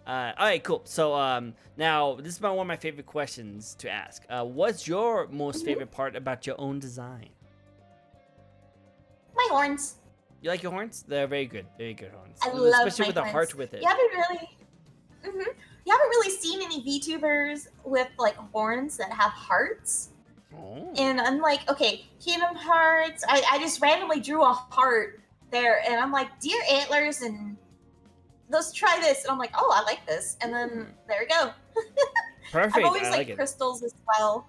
right, cool. So now this is one of my favorite questions to ask. What's your most favorite part about your own design? My horns. You like your horns? They're very good horns. I love especially my with the horns. heart with it. You haven't really, you haven't really seen any VTubers with like horns that have hearts. Oh. And I'm like, okay, Kingdom Hearts. I just randomly drew a heart there, and I'm like, deer antlers, and let's try this. And I'm like, oh, I like this. And then there we go. Perfect. I've always I liked like it. crystals as well.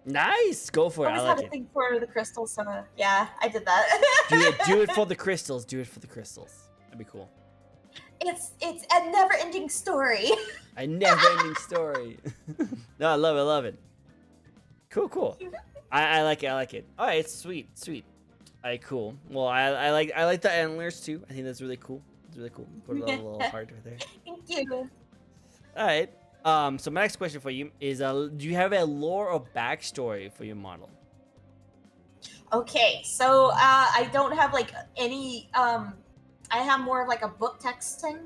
Nice. Go for it. I I always like had a it. thing for the crystals, so yeah, I did that. Do it for the crystals. That'd be cool. It's a never-ending story. A never-ending story. No, I love it. Cool. I like it. All right, sweet. All right, cool. Well, I like the antlers too. I think that's really cool. It's really cool. Put a little heart right there. Thank you. All right. So my next question for you is, do you have a lore or backstory for your model? Okay, so I don't have like any. I have more of like a book texting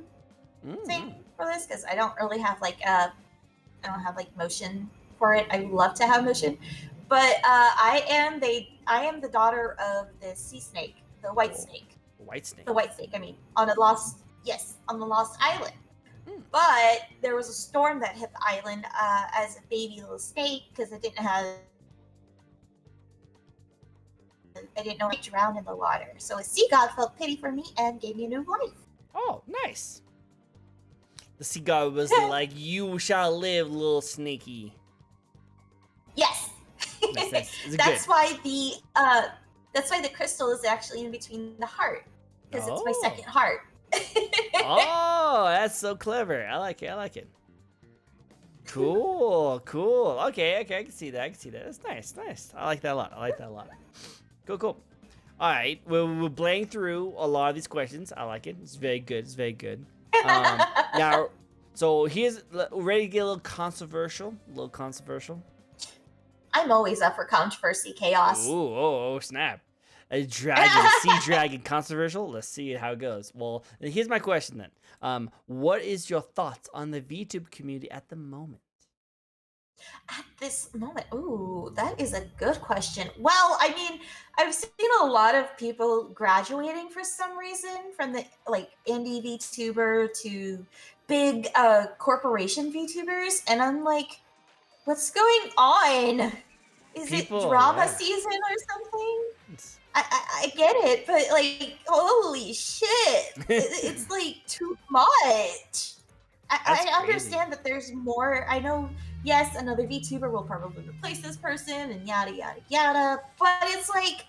thing for this because I don't really have like I don't have like motion for it. I would love to have motion, but I am the daughter of the sea snake, the white snake. White snake. The white snake. I mean, on the lost island. But there was a storm that hit the island as a baby little snake because I didn't know I drowned in the water. So a sea god felt pity for me and gave me a new life. Oh, nice. The sea god was like, "You shall live, little snaky." Yes. Nice. It's That's good. why the crystal is actually in between the heart because it's my second heart. Oh, that's so clever. I like it. Cool. Okay, I can see that. That's nice. I like that a lot. Cool. All right, we're playing through a lot of these questions. I like it. It's very good. Now, so here's ready to get a little controversial. I'm always up for controversy, chaos. Ooh, oh, snap. A dragon, sea dragon, controversial? Let's see how it goes. Well, here's my question then. What is your thoughts on the VTube community at the moment? At this moment, ooh, that is a good question. Well, I mean, I've seen a lot of people graduating for some reason from the like indie VTuber to big corporation VTubers, and I'm like, what's going on? Is it drama season or something? I get it, but like, holy shit, it's like too much. I understand that there's more. I know, yes, another VTuber will probably replace this person and yada, but it's like,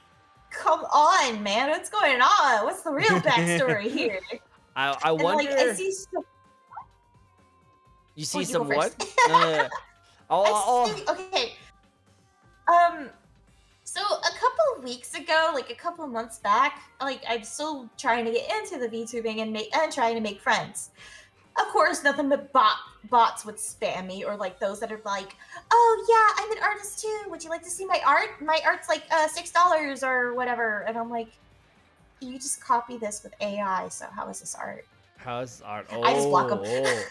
come on, man, what's going on? What's the real backstory here? I wonder. Like, I see so You Well, see you go some what? first. No, no, no. I Oh, see. Okay. Um. So a couple of weeks ago, like a couple of months back, like I'm still trying to get into the VTubing and trying to make friends. Of course, nothing but bots would spam me, or like those that are like, "Oh yeah, I'm an artist too. Would you like to see my art? My art's like $6 or whatever." And I'm like, "You just copy this with AI. So how is this art?" how's art? I just block them.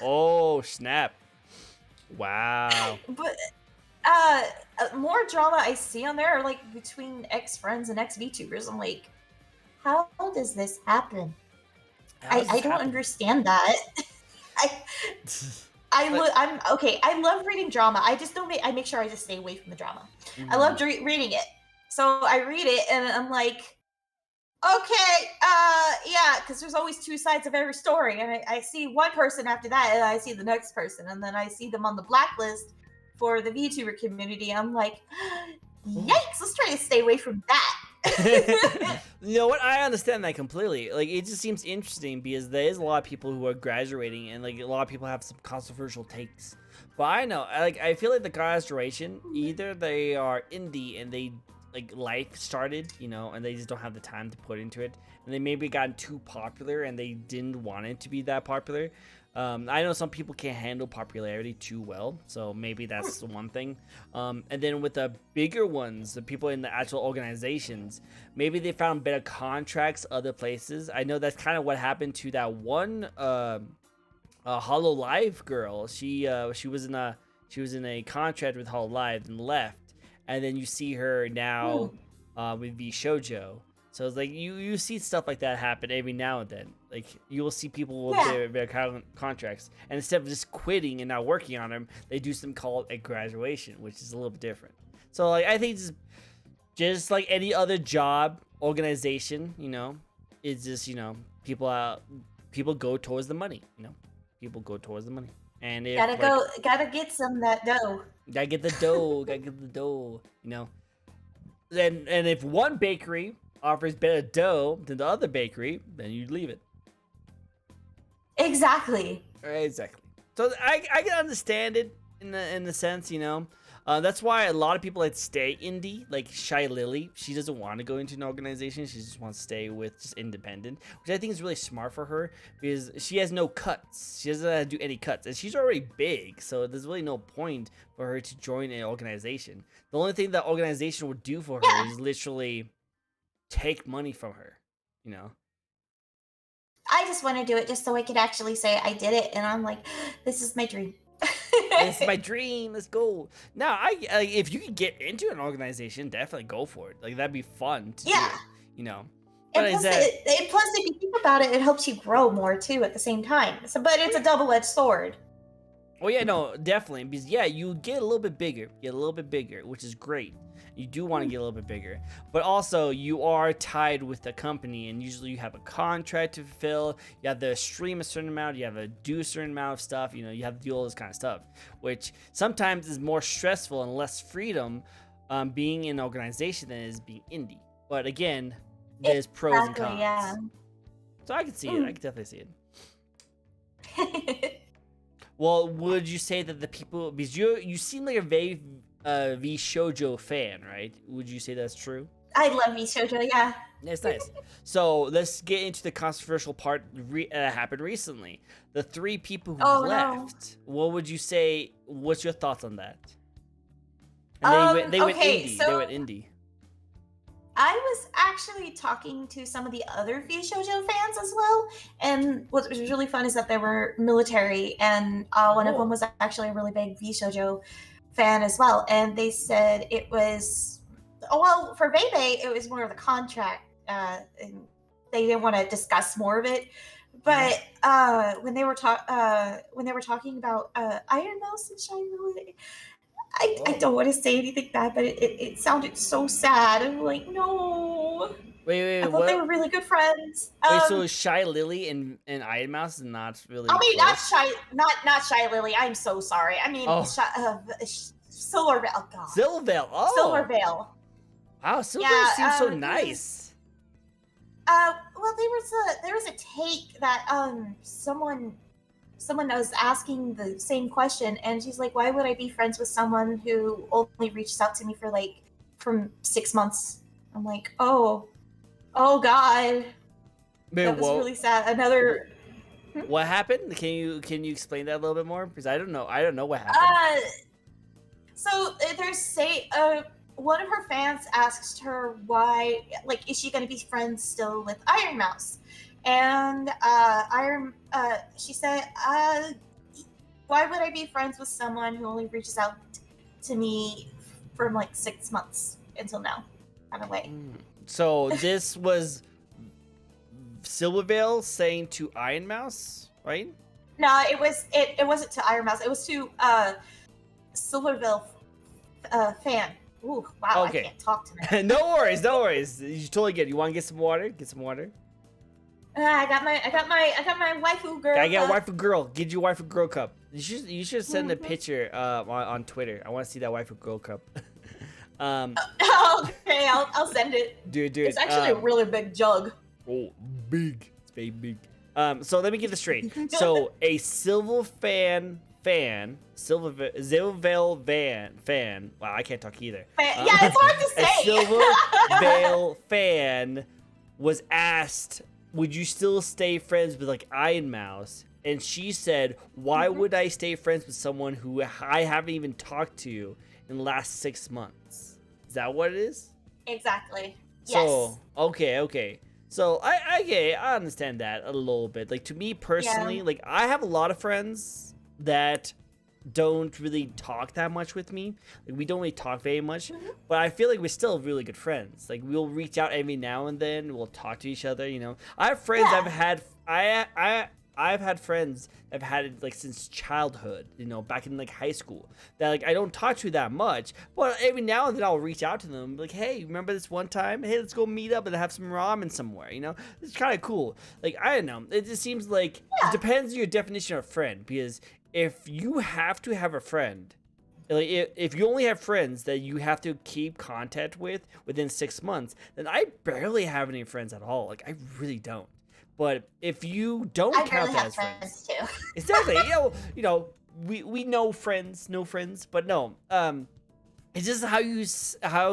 Oh, snap. Wow. But uh, more drama I see on there are like between ex friends and ex VTubers. I'm like, how does this happen? How's I this don't happening? understand that. I Like, I'm okay. I love reading drama. I just don't make. I make sure I just stay away from the drama. I love mhm. reading it. So I read it and I'm like, okay, yeah, because there's always two sides of every story, and I see one person after that, and I see the next person, and then I see them on the blacklist for the VTuber community. I'm like, yikes! Let's try to stay away from that. You know what? I understand that completely. Like, it just seems interesting because there is a lot of people who are graduating, and like a lot of people have some controversial takes. But I know, I feel like the graduation, either they are indie and they like life started, you know, and they just don't have the time to put into it, and they maybe gotten too popular and they didn't want it to be that popular. I know some people can't handle popularity too well, so maybe that's the one thing. And then with the bigger ones, the people in the actual organizations, maybe they found better contracts other places. I know that's kind of what happened to that one Hollow Live girl. She was in a contract with Hollow Live and left, and then you see her now with V Shoujo. So it's like you see stuff like that happen every now and then. Like you will see people with Yeah, their contracts, and instead of just quitting and not working on them, they do something called a graduation, which is a little bit different. So like I think just like any other job organization, you know, it's just people go towards the money, you know, people go towards the money, and if gotta like go, gotta get some of that dough. gotta get the dough, you know. Then and if one bakery offers better dough than the other bakery, then you leave it. Exactly. Exactly. So I can understand it in the sense, you know. That's why a lot of people that stay indie, like Shy Lily, she doesn't want to go into an organization. She just wants to stay with just independent, which I think is really smart for her because she has no cuts. She doesn't have to do any cuts, and she's already big, so there's really no point for her to join an organization. The only thing that organization would do for her Yeah, is literally take money from her, you know. I just want to do it just so I could actually say I did it, and I'm like, this is my dream. This is my dream. Let's go. Now, if you can get into an organization, definitely go for it. Like that'd be fun to do Yeah, it, you know. But and is plus, that plus, if you think about it, it helps you grow more too at the same time. So, but oh it's a yeah. double-edged sword. Oh yeah, no, definitely. Because yeah, you get a little bit bigger, which is great. You do want to get a little bit bigger, but also you are tied with the company, and usually you have a contract to fulfill. You have to stream a certain amount. You have to do a certain amount of stuff. You know, you have to do all this kind of stuff, which sometimes is more stressful and less freedom, being in an organization than it is being indie. But again, there's pros and Exactly. Yeah. cons. So I can see it. I can definitely see it. Well, would you say that the people, because you seem like a very V Shoujo fan, right? Would you say that's true? I love you, Shoujo. Yeah. That's nice. So let's get into the controversial part that happened recently. The three people who Oh no. left. What would you say? What's your thoughts on that? And they went Okay. indie. They So went indie. I was actually talking to some of the other V Shoujo fans as well, and what was really fun is that they were military, and one of them Oh. was actually a really big V Shoujo fan as well, and they said it was, oh well, for Bebe it was more of the contract, and they didn't want to discuss more of it. Mhm. But when they were talking about Iron Mouse and Shine Lily, I Oh. don't want to say anything bad, but it sounded so sad. I'm like, no. Wait, I thought they were what? really good friends. Wait, so Shy Lily and Iron Mouse is not I really mean, not close? shy, not shy Lily. I'm so sorry. I mean, Oh, Silver Veil. Oh God, Silvale. Silver Oh, Veil. wow, Silvale seems so Yeah. He was. nice. Well, there was a take that someone someone was asking the same question, and she's like, "Why would I be friends with someone who only reaches out to me for like from 6 months?" I'm like, oh God, Wait, that was whoa. really sad. Another. What happened? Can you explain that a little bit more? Because I don't know what happened. Uh, so there's one of her fans asked her why, like, is she going to be friends still with Iron Mouse? And she said, why would I be friends with someone who only reaches out to me from like 6 months until now? Kind of way. So this was Silvervale saying to Iron Mouse, right? No, it wasn't to Iron Mouse. It was to Silverville fan. Ooh, wow! Okay. I can't talk tonight. No worries. You totally get it. You want to get some water? Get some water. I got my waifu girl. I got waifu girl. Get you waifu girl cup. You should send a picture on Twitter. I want to see that waifu girl cup. Okay, I'll send it. Dude. It's actually a really big jug. Oh, big. It's very big. So let me get this straight. So a Silvervale fan. Wow, I can't talk either. Yeah, it's hard to say. A Silvervale fan was asked, would you still stay friends with like Iron Mouse? And she said, why would I stay friends with someone who I haven't even talked to in the last 6 months? Is that what it is? Exactly. So, yes. Okay. So I understand that a little bit. Like, to me personally, like, I have a lot of friends that don't really talk that much with me. Like, we don't really talk very much, but I feel like we're still really good friends. Like, we'll reach out every now and then. We'll talk to each other, you know. I have friends I've had friends I've had it like since childhood, you know, back in like high school, that like I don't talk to that much, but every now and then I'll reach out to them like, hey, remember this one time? Hey, let's go meet up and have some ramen somewhere, you know. It's kind of cool. Like, I don't know, it just seems like it depends on your definition of friend, because if you have to have a friend, like if you only have friends that you have to keep contact with within 6 months, then I barely have any friends at all. Like, I really don't. But if you don't count that as friends, too. exactly, you know, we know friends, but no, it's just how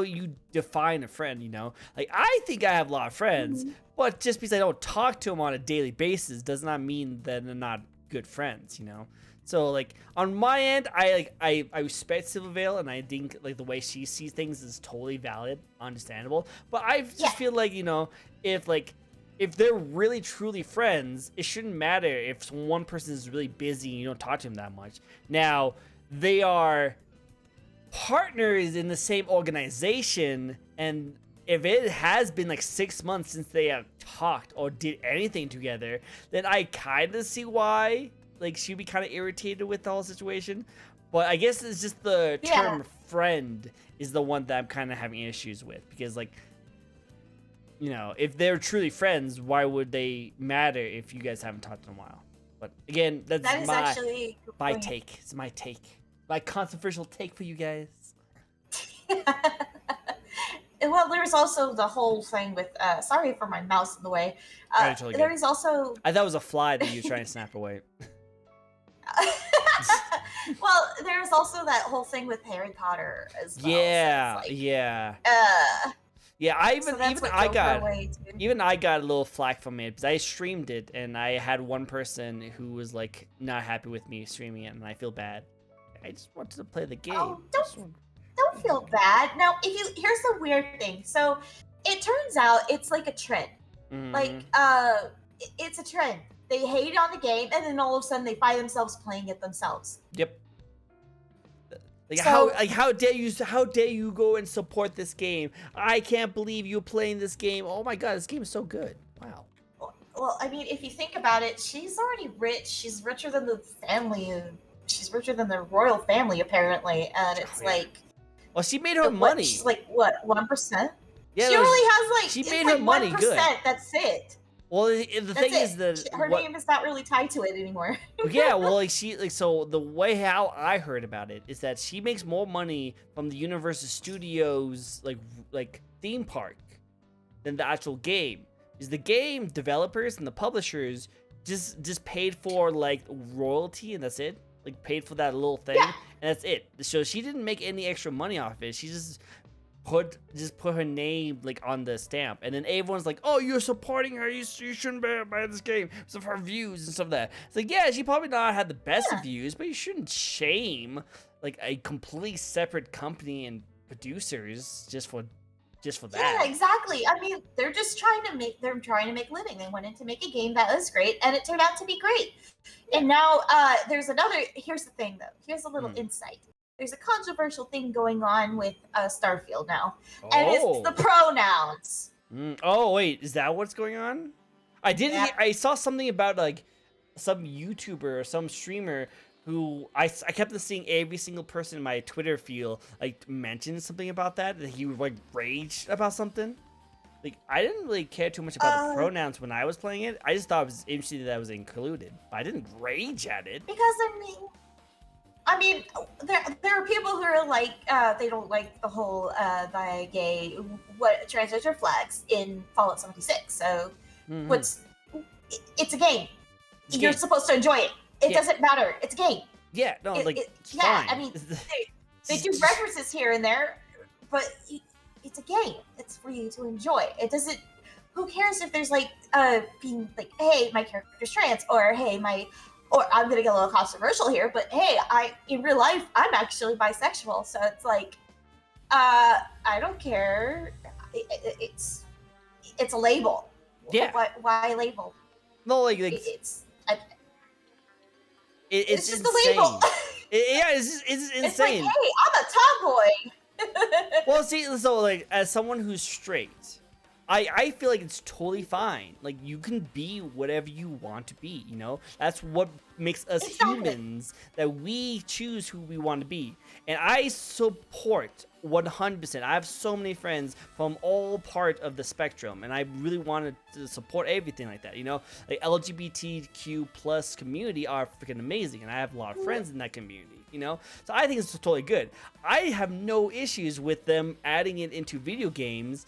you define a friend, you know. Like, I think I have a lot of friends, but just because I don't talk to them on a daily basis does not mean that they're not good friends, you know. So, like, on my end, I respect Silvervale, and I think like the way she sees things is totally valid, understandable. But I just feel like, you know, if they're really truly friends, it shouldn't matter if one person is really busy and you don't talk to them that much. Now, they are partners in the same organization, and if it has been like 6 months since they have talked or did anything together, then I kind of see why like she'd be kind of irritated with the whole situation. But I guess it's just the term friend is the one that I'm kind of having issues with, because like, you know, if they're truly friends, why would they matter if you guys haven't talked in a while? But again, that is actually my take. It's my take. My controversial take for you guys. Well, there's also the whole thing with, sorry for my mouse in the way. Totally there's also... I thought it was a fly that you were trying to snap away. Well, there's also that whole thing with Harry Potter as well. Yeah, so like, yeah. Yeah, even I got a little flack from it because I streamed it and I had one person who was like not happy with me streaming it, and I feel bad. I just wanted to play the game. Oh, don't feel bad. Now, here's the weird thing. So, it turns out it's like a trend. Like, it's a trend. They hate on the game, and then all of a sudden they find themselves playing it themselves. Yep. Like, So, how dare you go and support this game? I can't believe you're playing this game. Oh my god, this game is so good. Wow. Well, I mean, if you think about it, she's already rich. She's richer than the family, and she's richer than the royal family apparently. And it's like, well, she made her money. She's like what, 1%? Yeah, she only has like, she made her money 1%, good. That's it. Well, the thing is that her name is not really tied to it anymore. Yeah, well, so the way how I heard about it is that she makes more money from the Universal Studios like theme park than the actual game. Is the game developers and the publishers just paid for like royalty and that's it. Like paid for that little thing and that's it. So she didn't make any extra money off of it. She just put her name like on the stamp, and then everyone's like, "Oh, you're supporting her. You shouldn't buy this game because of her views and stuff like that." It's like, yeah, she probably not had the best views, but you shouldn't shame like a completely separate company and producers just for that. Yeah, exactly. I mean, they're trying to make a living. They wanted to make a game that was great, and it turned out to be great. And now here's the thing though. Here's a little insight. There's a controversial thing going on with Starfield now, and it's the pronouns. Oh wait, is that what's going on? I saw something about like some YouTuber or some streamer who I kept seeing every single person in my Twitter feed like mention something about that he was like raged about something. Like I didn't really care too much about the pronouns when I was playing it. I just thought it was interesting that was included, but I didn't rage at it. Because I mean, there are people who are like they don't like the whole the gay transgender flags in Fallout 76. So it's a game. You're supposed to enjoy it. It doesn't matter. It's a game. Yeah, no, fine. I mean, they do references here and there, but it's a game. It's for you to enjoy. It doesn't. Who cares if there's like being like, hey, my character's trans, or hey, or I'm gonna get a little controversial here, but hey, in real life I'm actually bisexual, so it's like, I don't care. It's a label. Yeah. Why label? No, like it's just insane. a label. It's insane. It's like, hey, I'm a tomboy. Well, see, so like as someone who's straight, I feel like it's totally fine. Like you can be whatever you want to be, you know? That's what makes us humans, that we choose who we want to be. And I support 100%. I have so many friends from all part of the spectrum, and I really wanted to support everything like that, you know? Like LGBTQ plus community are freaking amazing, and I have a lot of friends in that community, you know? So I think it's totally good. I have no issues with them adding it into video games,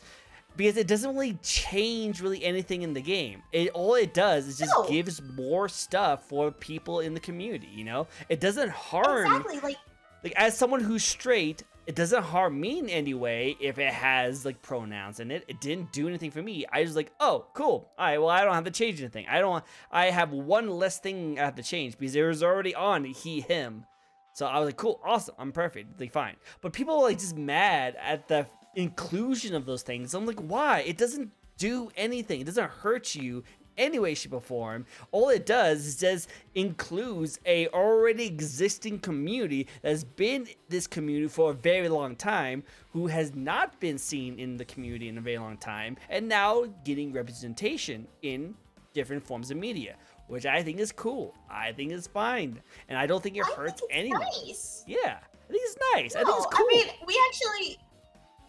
because it doesn't really change anything in the game. All it does is just gives more stuff for people in the community, you know? It doesn't harm... Exactly, like as someone who's straight, it doesn't harm me in any way if it has like pronouns in it. It didn't do anything for me. I was like, oh, cool. All right, well, I don't have to change anything. I have one less thing I have to change because it was already on he, him. So I was like, cool, awesome, I'm perfect, like fine. But people are like just mad at the inclusion of those things. I'm like, why? It doesn't do anything. It doesn't hurt you any way, shape, or form. All it does is just includes a already existing community that's been this community for a very long time, who has not been seen in the community in a very long time, and now getting representation in different forms of media, which I think is cool. I think it's fine, and I don't think it hurts anyone. Nice. Yeah, I think it's nice. No, I think it's cool. I mean, we actually,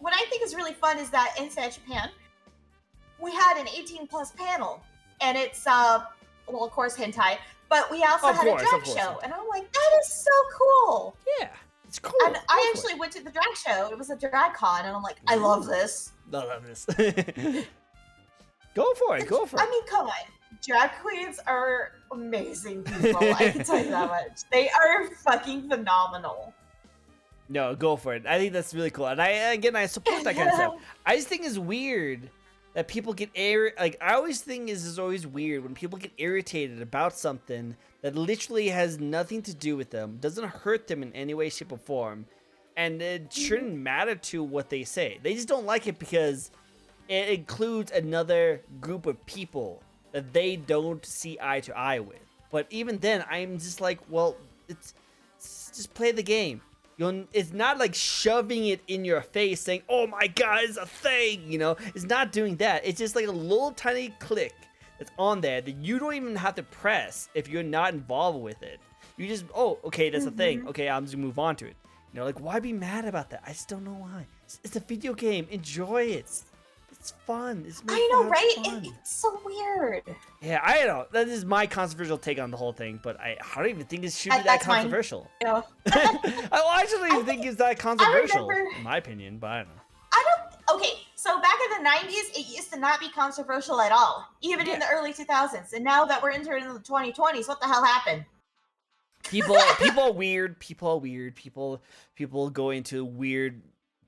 what I think is really fun is that inside Japan, we had an 18+ panel, and it's well, of course, hentai, but we also had a drag show, and I'm like, that is so cool. Yeah, it's cool. And I actually went to the drag show. It was a drag con, and I'm like, I love this. I love this. Go for it. Go for it. I mean, come on. Drag queens are amazing people. I can tell you that much. They are fucking phenomenal. No, go for it. I think that's really cool. And I support that kind of stuff. I just think it's weird that people get I always think it's always weird when people get irritated about something that literally has nothing to do with them, doesn't hurt them in any way, shape, or form, and it shouldn't matter to what they say. They just don't like it because it includes another group of people that they don't see eye to eye with. But even then, I'm just like, well, it's just play the game. It's not like shoving it in your face saying, oh my god, it's a thing, you know? It's not doing that. It's just like a little tiny click that's on there that you don't even have to press if you're not involved with it. You just, oh, okay, that's a thing. Okay, I'm just gonna move on to it. You know, like, why be mad about that? I just don't know why. It's a video game. Enjoy it. It's fun. I know, right? It's so weird. Yeah, I know. That is my controversial take on the whole thing, but I don't even think it should be that controversial. Yeah. I actually even think it's that controversial, in my opinion, but I don't know. Okay, So back in the 90s, it used to not be controversial at all, even in the early 2000s. And now that we're entering the 2020s, what the hell happened? People are weird. People are weird. People go into weird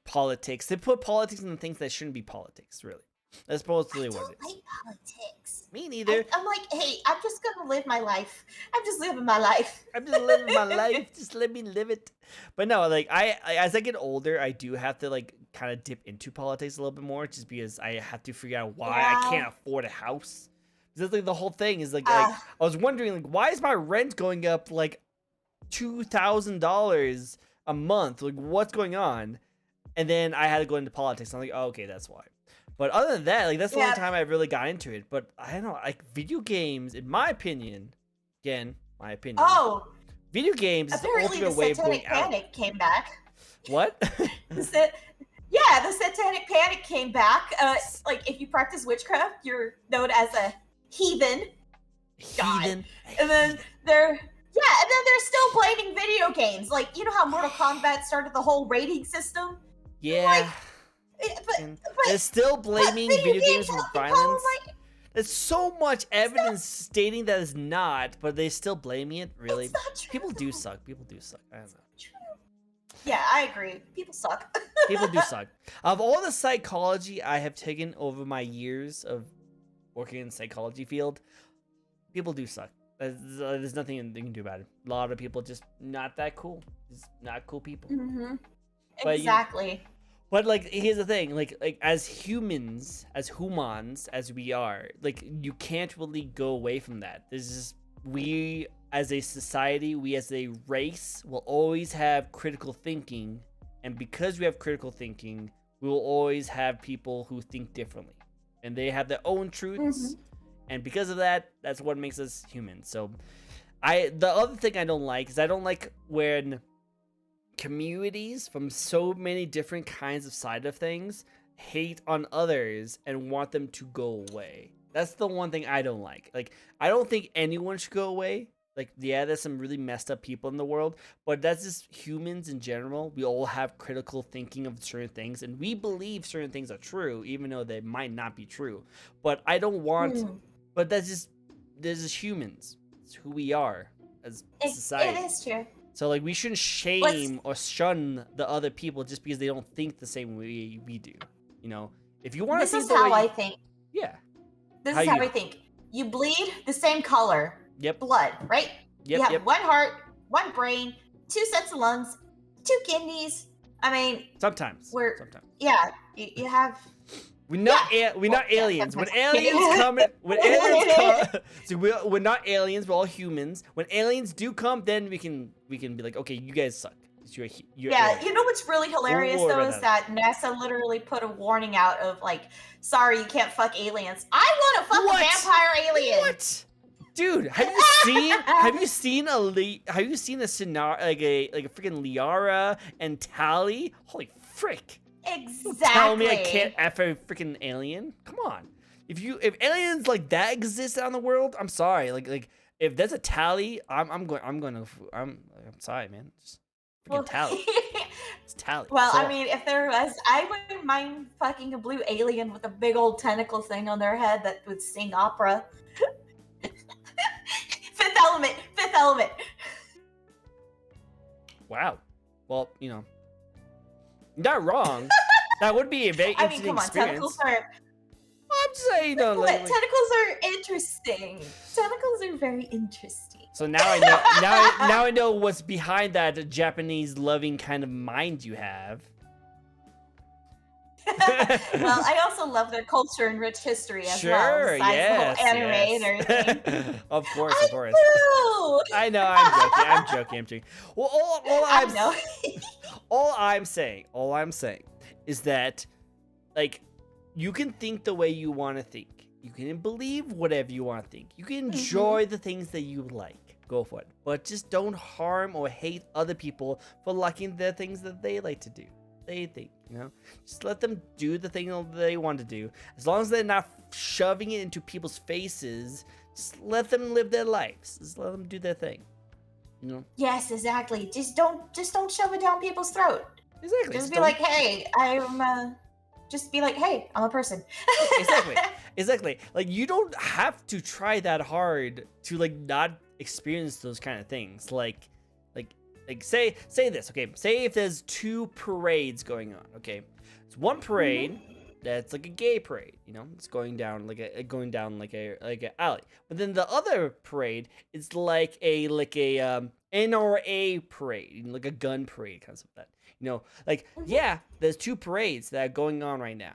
politics. They put politics in the things that shouldn't be politics, really. That's mostly what it is. I don't like politics. Me neither. I'm like, hey, I'm just gonna live my life. I'm just living my life. I'm just living my life. Just let me live it. But no, like I as I get older, I do have to like kind of dip into politics a little bit more, just because I have to figure out why I can't afford a house. That's like the whole thing is like I was wondering like why is my rent going up like $2,000 a month? Like what's going on? And then I had to go into politics. I'm like, oh, okay, that's why. But other than that, like that's the only time I really got into it. But I don't know, like video games, in my opinion, again, my opinion. Oh, video games is the ultimate way of going out. Panic came back. What? The Satanic Panic came back. Like if you practice witchcraft, you're known as a heathen. Heathen. And then they're still blaming video games. Like you know how Mortal Kombat started the whole rating system. Yeah. Like, but they're still blaming video games for violence. There's so much evidence stating that it's not, but they still blaming it. Really, it's not true. People do suck. People do suck. I don't know. Yeah, I agree. People suck. People do suck. Of all the psychology I have taken over my years of working in the psychology field, people do suck. There's nothing you can do about it. A lot of people just not that cool. Just not cool people. Mm-hmm. But exactly. But like, here's the thing: like as humans, as we are, like you can't really go away from that. There's just we as a society, we as a race, will always have critical thinking, and because we have critical thinking, we will always have people who think differently, and they have their own truths, and because of that, that's what makes us human. So, the other thing I don't like is I don't like when communities from so many different kinds of side of things hate on others and want them to go away. That's the one thing I don't like. Like, I don't think anyone should go away. Like, yeah, there's some really messed up people in the world, but that's just humans in general. We all have critical thinking of certain things, and we believe certain things are true, even though they might not be true. But I don't want, but there's just humans. It's who we are as society. It is true. So, like, we shouldn't shame or shun the other people just because they don't think the same way we do. You know, if you want to think the way... This is how I think. Yeah. This is how I think. You bleed the same color. Yep. Blood, right? Yep. You have one heart, one brain, 2 sets of lungs, 2 kidneys. I mean... Sometimes. Yeah, you have... We're not aliens. When aliens come, so we're not aliens. We're all humans. When aliens do come, then we can be like, okay, you guys suck. You're aliens. You know what's really hilarious though is that NASA literally put a warning out of like, sorry, you can't fuck aliens. I want to fuck a vampire alien. What? Dude, have you seen a scenario like a freaking Liara and Tally? Holy frick. Exactly. Tell me I can't F a freaking alien? Come on. If aliens like that exist out in the world, I'm sorry. Like if there's a Tally, I'm sorry, man. Just freaking Tally. It's Tally. Well, I mean, if there was, I wouldn't mind fucking a blue alien with a big old tentacle thing on their head that would sing opera. Fifth Element. Wow. Well, you know. Not wrong. That would be a very interesting experience. Tentacles are... I'm saying, tentacles are interesting. Tentacles are very interesting. So now I know. now I know what's behind that Japanese loving kind of mind you have. Well, I also love their culture and rich history as well. Besides the whole anime and everything. Of course. I know. I'm joking. Well, all I'm saying is that, like, you can think the way you want to think. You can believe whatever you want to think. You can enjoy the things that you like. Go for it. But just don't harm or hate other people for liking the things that they like to do. They think, you know, just let them do the thing that they want to do. As long as they're not shoving it into people's faces, just let them live their lives. Just let them do their thing. You know? Yes, exactly. Just don't shove it down people's throat. Exactly. Just be like, hey, just be like, hey, I'm a person. Exactly. Like you don't have to try that hard to like not experience those kind of things. Like say this, okay? Say if there's 2 parades going on, okay? It's one parade that's like a gay parade, you know, it's going down like a alley. But then the other parade is like a NRA parade, like a gun parade, kind of stuff like that. You know, like yeah, there's 2 parades that are going on right now.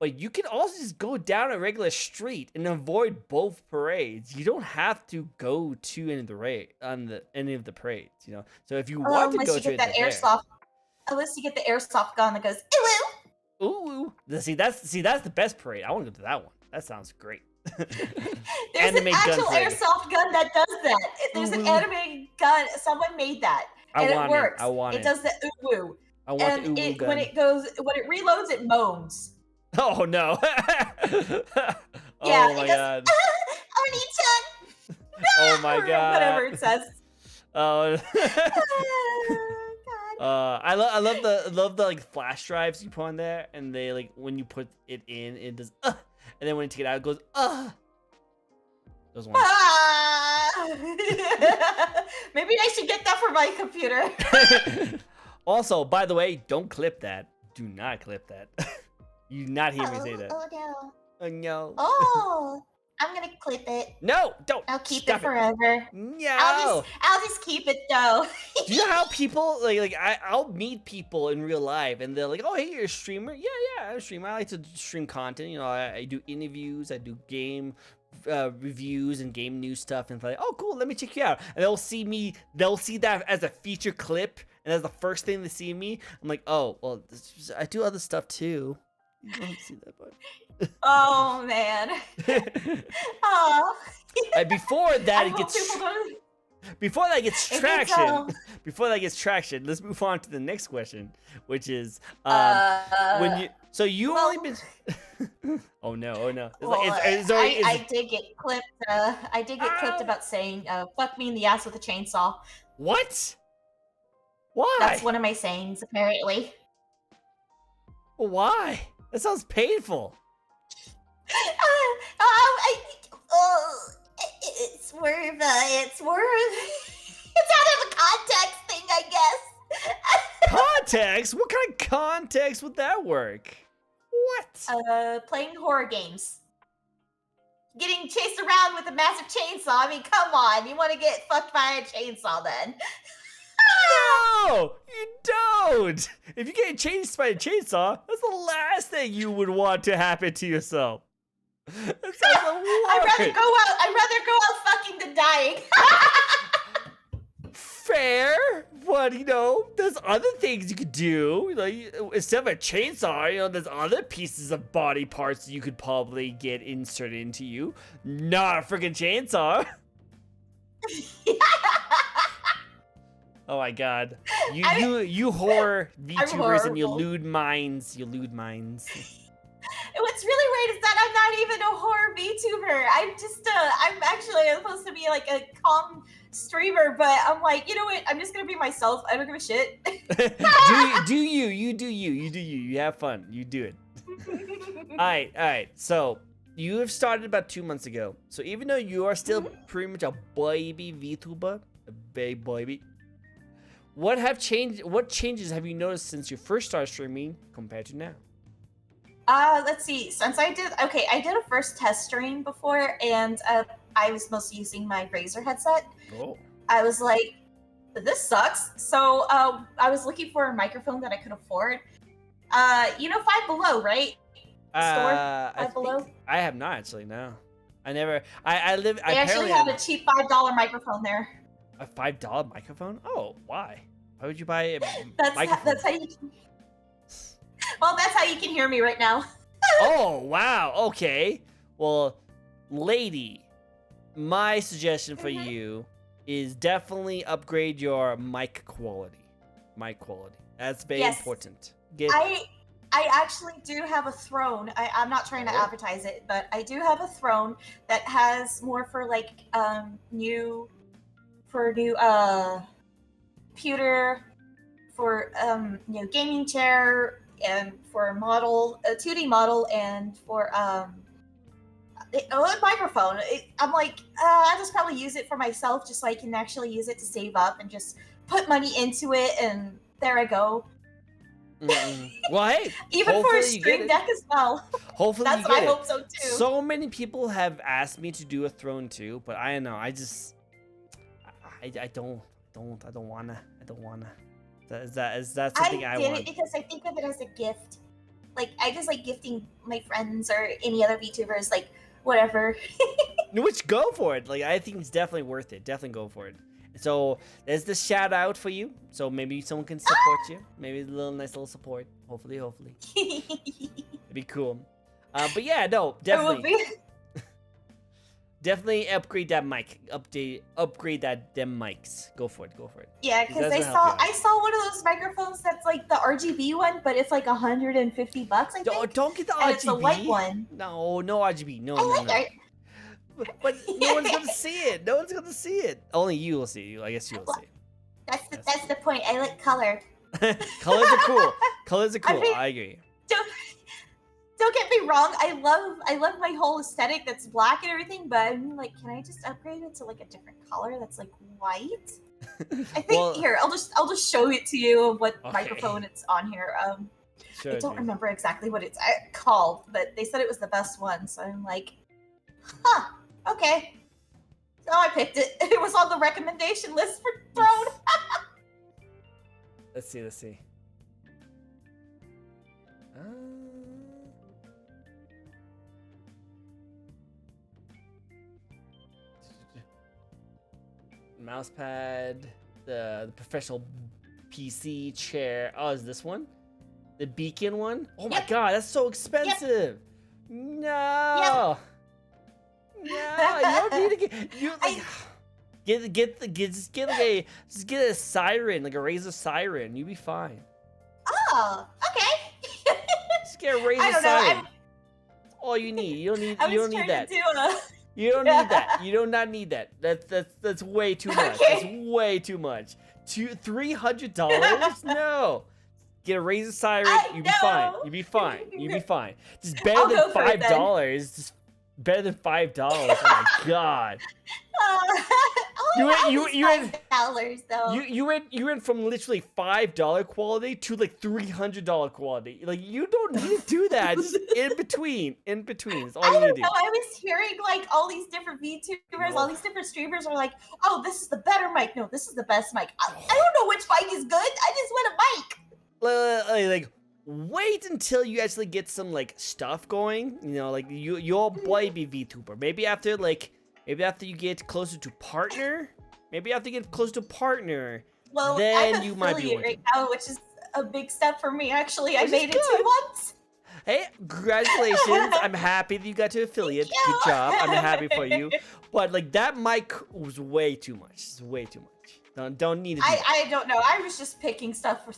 But you can also just go down a regular street and avoid both parades. You don't have to go to any of the parades, you know. So if you want to go to it, unless you get the airsoft gun that goes ooh. Ooh. See, that's the best parade. I want to go to that one. That sounds great. There's an actual airsoft gun that does that. There's an anime gun. Someone made that, and it works. It does the ooh. I want the ooh gun. When it reloads, it moans. Oh no! Yeah, oh my god! Oni-chan. Oh my god! Whatever it says. Oh. God. I love the like flash drives you put on there, and they like when you put it in, it does and then when you take it out, it goes Those ones. Maybe I should get that for my computer. Also, by the way, don't clip that. Do not clip that. You did not hear me say that. Oh no. Oh no. Oh, I'm gonna clip it. No, don't. I'll keep it forever. No. I'll just keep it though. Do you know how people I'll meet people in real life and they're like, oh hey, you're a streamer? Yeah, I'm a streamer. I like to stream content. You know, I do interviews, I do game reviews and game news stuff, and like, oh cool, let me check you out. And they'll see that as a feature clip, and as the first thing they see me, I'm like, oh well, I do other stuff too. You don't see that part. Oh man. Oh. Before that gets traction, let's move on to the next question, which is only been. Oh no! I did get clipped. I did get clipped about saying "fuck me in the ass with a chainsaw." What? Why? That's one of my sayings, apparently. Why? That sounds painful. It's out of a context thing, I guess. Context? What kind of context would that work? What? Playing horror games. Getting chased around with a massive chainsaw. I mean, come on. You want to get fucked by a chainsaw then? No, you don't. If you get chased by a chainsaw, that's the last thing you would want to happen to yourself. That sounds the worst. I'd rather go out fucking than dying. Fair, but you know, there's other things you could do. Like instead of a chainsaw, you know, there's other pieces of body parts you could probably get inserted into you. Not a freaking chainsaw. Oh my god. You horror VTubers and you lewd minds. You lewd minds. What's really weird is that I'm not even a horror VTuber. I'm actually supposed to be like a calm streamer, but I'm like, you know what? I'm just gonna be myself. I don't give a shit. do you. You have fun. You do it. Alright. So you have started about 2 months ago. So even though you are still pretty much a baby VTuber, a baby, what changes have you noticed since you first started streaming compared to now? Let's see. Since I did a first test stream before, and I was mostly using my Razer headset. Oh. I was like, this sucks. So I was looking for a microphone that I could afford. You know Five Below, right? Five Below. I have not actually. No, I never. I live. They actually have a cheap $5 microphone there. A $5 microphone? Oh, why? Why would you buy a microphone? That's how you can. Well, that's how you can hear me right now. Oh, wow. Okay. Well, lady, my suggestion for you is definitely upgrade your mic quality. That's very important. I actually do have a throne. I'm not trying to advertise it, but I do have a throne that has more for like new computer, for gaming chair, and for model, a 2D model, and for a microphone. I'm like, I'll just probably use it for myself, just so I can actually use it to save up and just put money into it, and there I go. Well, hey, even for a stream deck as well. Hopefully that's you what get I hope so too. So many people have asked me to do a throne too, but I don't know. I don't wanna. Is that something I want? I did it because I think of it as a gift. Like, I just like gifting my friends or any other VTubers, like whatever. Which, go for it. Like, I think it's definitely worth it. Definitely go for it. So there's the shout out for you. So maybe someone can support you. Maybe a nice little support. Hopefully. It'd be cool. But yeah, no, definitely. Definitely upgrade that mic. Upgrade them mics. Go for it. Yeah, because I saw one of those microphones that's like the RGB one, but it's like $150. I think. Don't get the RGB. And it's a white one. No RGB. No. But yeah. No one's gonna see it. No one's gonna see it. Only you will see it. I guess you will see it. That's the point. I like color. Colors are cool. I mean, I agree. Don't get me wrong. I love my whole aesthetic that's black and everything. But I mean, like, can I just upgrade it to like a different color that's like white? I think here I'll just show it to you what microphone it's on here. I don't remember exactly what it's called, but they said it was the best one. So I'm like, huh. Okay. So I picked it. It was on the recommendation list for Throne. Let's see. Mouse pad, the professional PC chair. Oh, is this one? The beacon one? Oh my god, that's so expensive. No. No, you don't need to get a siren, like a Razer siren. You'll be fine. Oh, okay. Just get a Razer siren. That's all you need. You don't need that. You don't need that. You do not need that. That's way too much. That's way too much. $300? No. Get a Razer siren. You'll be fine. Just better than $5. Just better than $5. Oh my god. You went from literally $5 quality to like $300 quality. Like, you don't need to do that. Just in between. Is all you need to do. I was hearing like all these different VTubers, all these different streamers are like, oh, this is the better mic. No, this is the best mic. I don't know which mic is good. I just want a mic. Like, wait until you actually get some like stuff going. You know, like your boy be VTuber. Maybe after you get closer to partner. Well, then I'm you might be right now, which is a big step for me. Actually, I made it 2 months. Hey, congratulations! I'm happy that you got to affiliate. Good job. I'm happy for you. But like, that mic was way too much. It's way too much. Don't need it. I don't know. I was just picking stuff from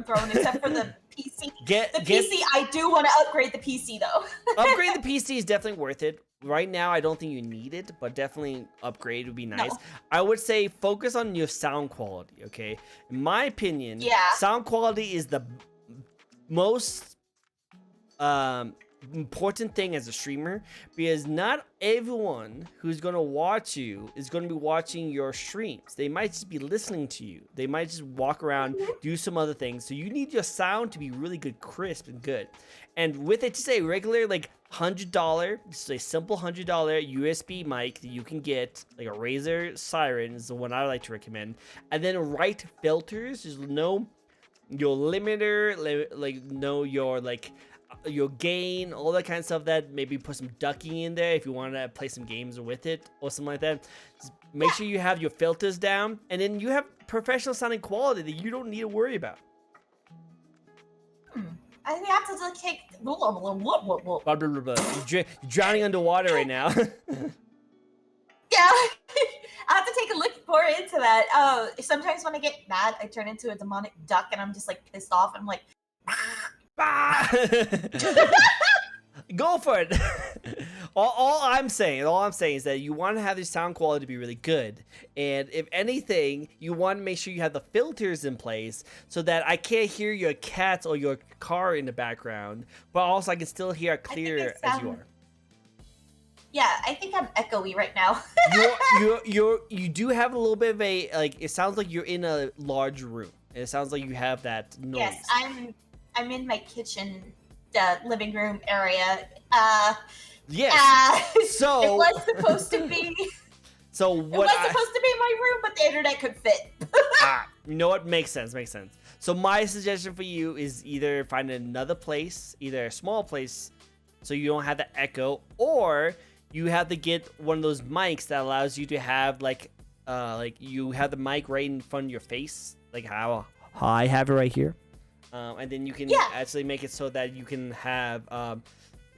Throne, except for the PC. PC, I do want to upgrade the PC though. Upgrade the PC is definitely worth it. Right now, I don't think you need it, but definitely upgrade would be nice. No. I would say focus on your sound quality, okay? In my opinion, sound quality is the most important thing as a streamer, because not everyone who's going to watch you is going to be watching your streams. They might just be listening to you. They might just walk around, do some other things. So you need your sound to be really good, crisp and good. And with it, just a regular like $100, just a simple $100 USB mic that you can get, like a Razer Siren is the one I like to recommend. And then right filters, just know your limiter, like know your like your gain, all that kind of stuff. That maybe put some ducking in there if you want to play some games with it or something like that. Just make sure you have your filters down, and then you have professional sounding quality that you don't need to worry about. I have to take. You're drowning underwater right now. Yeah, I have to take a look more into that. Sometimes when I get mad, I turn into a demonic duck, and I'm just like pissed off. I'm like, Go for it. All I'm saying is that you want to have your sound quality to be really good, and if anything, you want to make sure you have the filters in place so that I can't hear your cats or your car in the background, but also I can still hear it clear as you are. Yeah, I think I'm echoey right now. You do have a little bit of a, like, it sounds like you're in a large room. It sounds like you have that noise. Yes, I'm in my kitchen, living room area. Yes. So it was supposed to be. So what? It was supposed to be my room, but the internet could fit. You know what? Makes sense. Makes sense. So my suggestion for you is either find another place, either a small place, so you don't have the echo, or you have to get one of those mics that allows you to have like you have the mic right in front of your face, like how I have it right here, and then you can actually make it so that you can have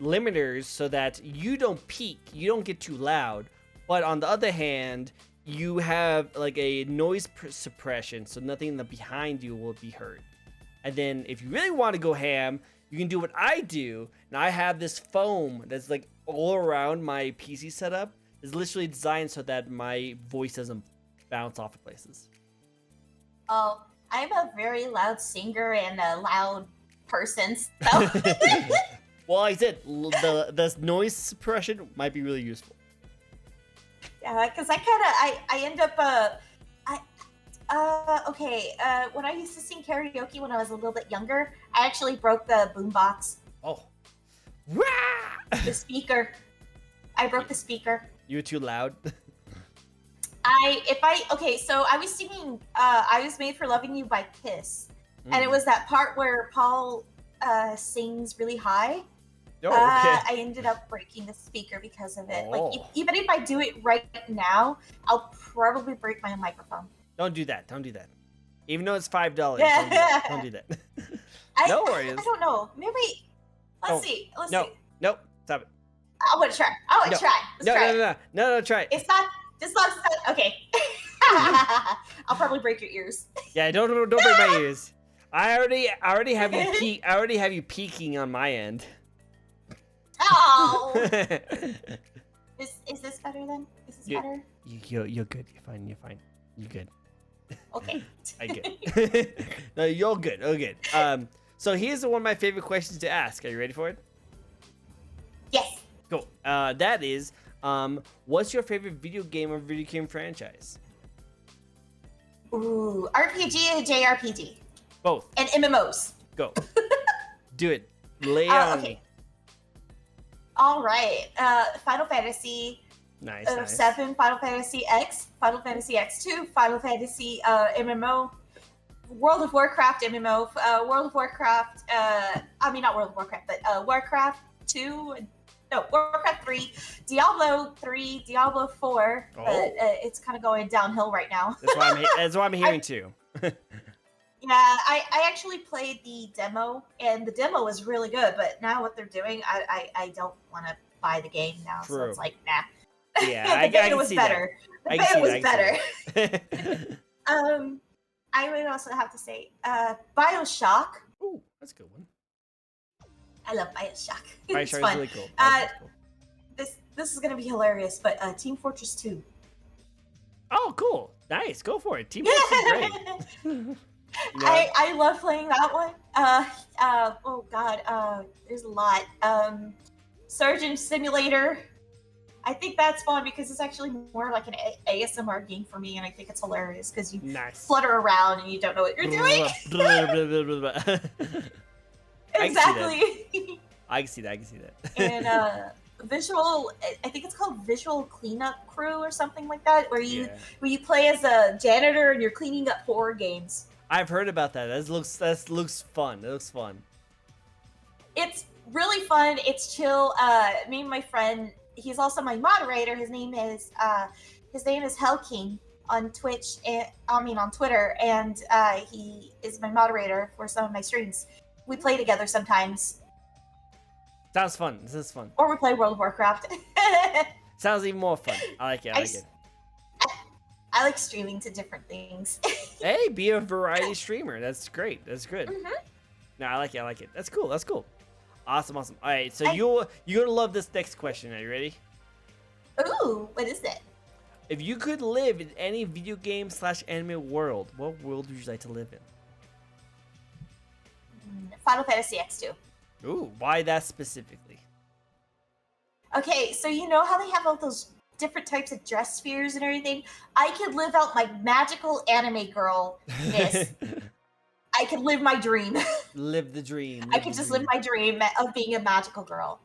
limiters so that you don't peak, you don't get too loud, but on the other hand, you have like a noise suppression, so nothing behind you will be heard. And then if you really want to go ham, you can do what I do. Now I have this foam that's like all around my PC setup. It's literally designed so that my voice doesn't bounce off of places. Oh, I'm a very loud singer and a loud person, so. Well, like I said, the noise suppression might be really useful. Yeah, because I end up when I used to sing karaoke when I was a little bit younger, I actually broke the boombox. Oh. The speaker. I broke the speaker. You were too loud? So I was singing I Was Made for Loving You by Kiss. And it was that part where Paul sings really high. Oh, okay. I ended up breaking the speaker because of it. Oh. Like, even if I do it right now, I'll probably break my microphone. Don't do that. Don't do that. Even though it's $5, Yeah. don't do that. No worries. I don't know. Maybe. Let's see. Nope. Stop it. I want to try. Let's try. No, try it. It's not. This song's not. Okay. I'll probably break your ears. Yeah, don't break my ears. I already have you I already have you peeking on my end. Oh. Is this better then? Is this better? You're good. You're fine. You're good. Okay. I get. No, you're good. Okay. So here's one of my favorite questions to ask. Are you ready for it? Yes. Cool. That is, what's your favorite video game or video game franchise? Ooh, RPG and JRPG. Both. And MMOs. Go. Do it. Lay it on me. All right. Final Fantasy. Nice. 7, Final Fantasy X, Final Fantasy X2, Final Fantasy MMO, World of Warcraft MMO, World of Warcraft. Not World of Warcraft, but Warcraft 2. No, Warcraft 3, Diablo 3, Diablo 4. Oh. But it's kind of going downhill right now. That's what I'm hearing too. Yeah, I actually played the demo, and the demo was really good. But now what they're doing, I don't want to buy the game now. True. So it's like, nah. Yeah, the beta was better. The beta was better. I would also have to say, BioShock. Ooh, that's a good one. I love BioShock. It's fun. Really cool. Cool. This is gonna be hilarious, but Team Fortress 2. Oh, cool. Nice. Go for it. Team Fortress is great. Yeah. I love playing that one. Oh god, there's a lot. Surgeon Simulator. I think that's fun because it's actually more like an ASMR game for me, and I think it's hilarious because you flutter around and you don't know what you're doing. Exactly. I can see that. And visual, I think it's called Visual Cleanup Crew or something like that, where you play as a janitor and you're cleaning up horror games. I've heard about that. That looks fun. It looks fun. It's really fun. It's chill. Me and my friend, he's also my moderator. His name is Hell King on Twitch. On Twitter, and he is my moderator for some of my streams. We play together sometimes. Sounds fun. This is fun. Or we play World of Warcraft. Sounds even more fun. I like it. I like streaming to different things. Hey, be a variety streamer. That's great. That's good. Mm-hmm. No, I like it. That's cool. Awesome. All right, so I- you're gonna love this next question. Are you ready? Ooh, what is it? If you could live in any video game / anime world, what world would you like to live in? Final Fantasy X2. Ooh, why that specifically? Okay, so you know how they have all those different types of dress spheres and everything? I could live out my magical anime girl-ness. I could live my dream. Live the dream. I could just live my dream of being a magical girl.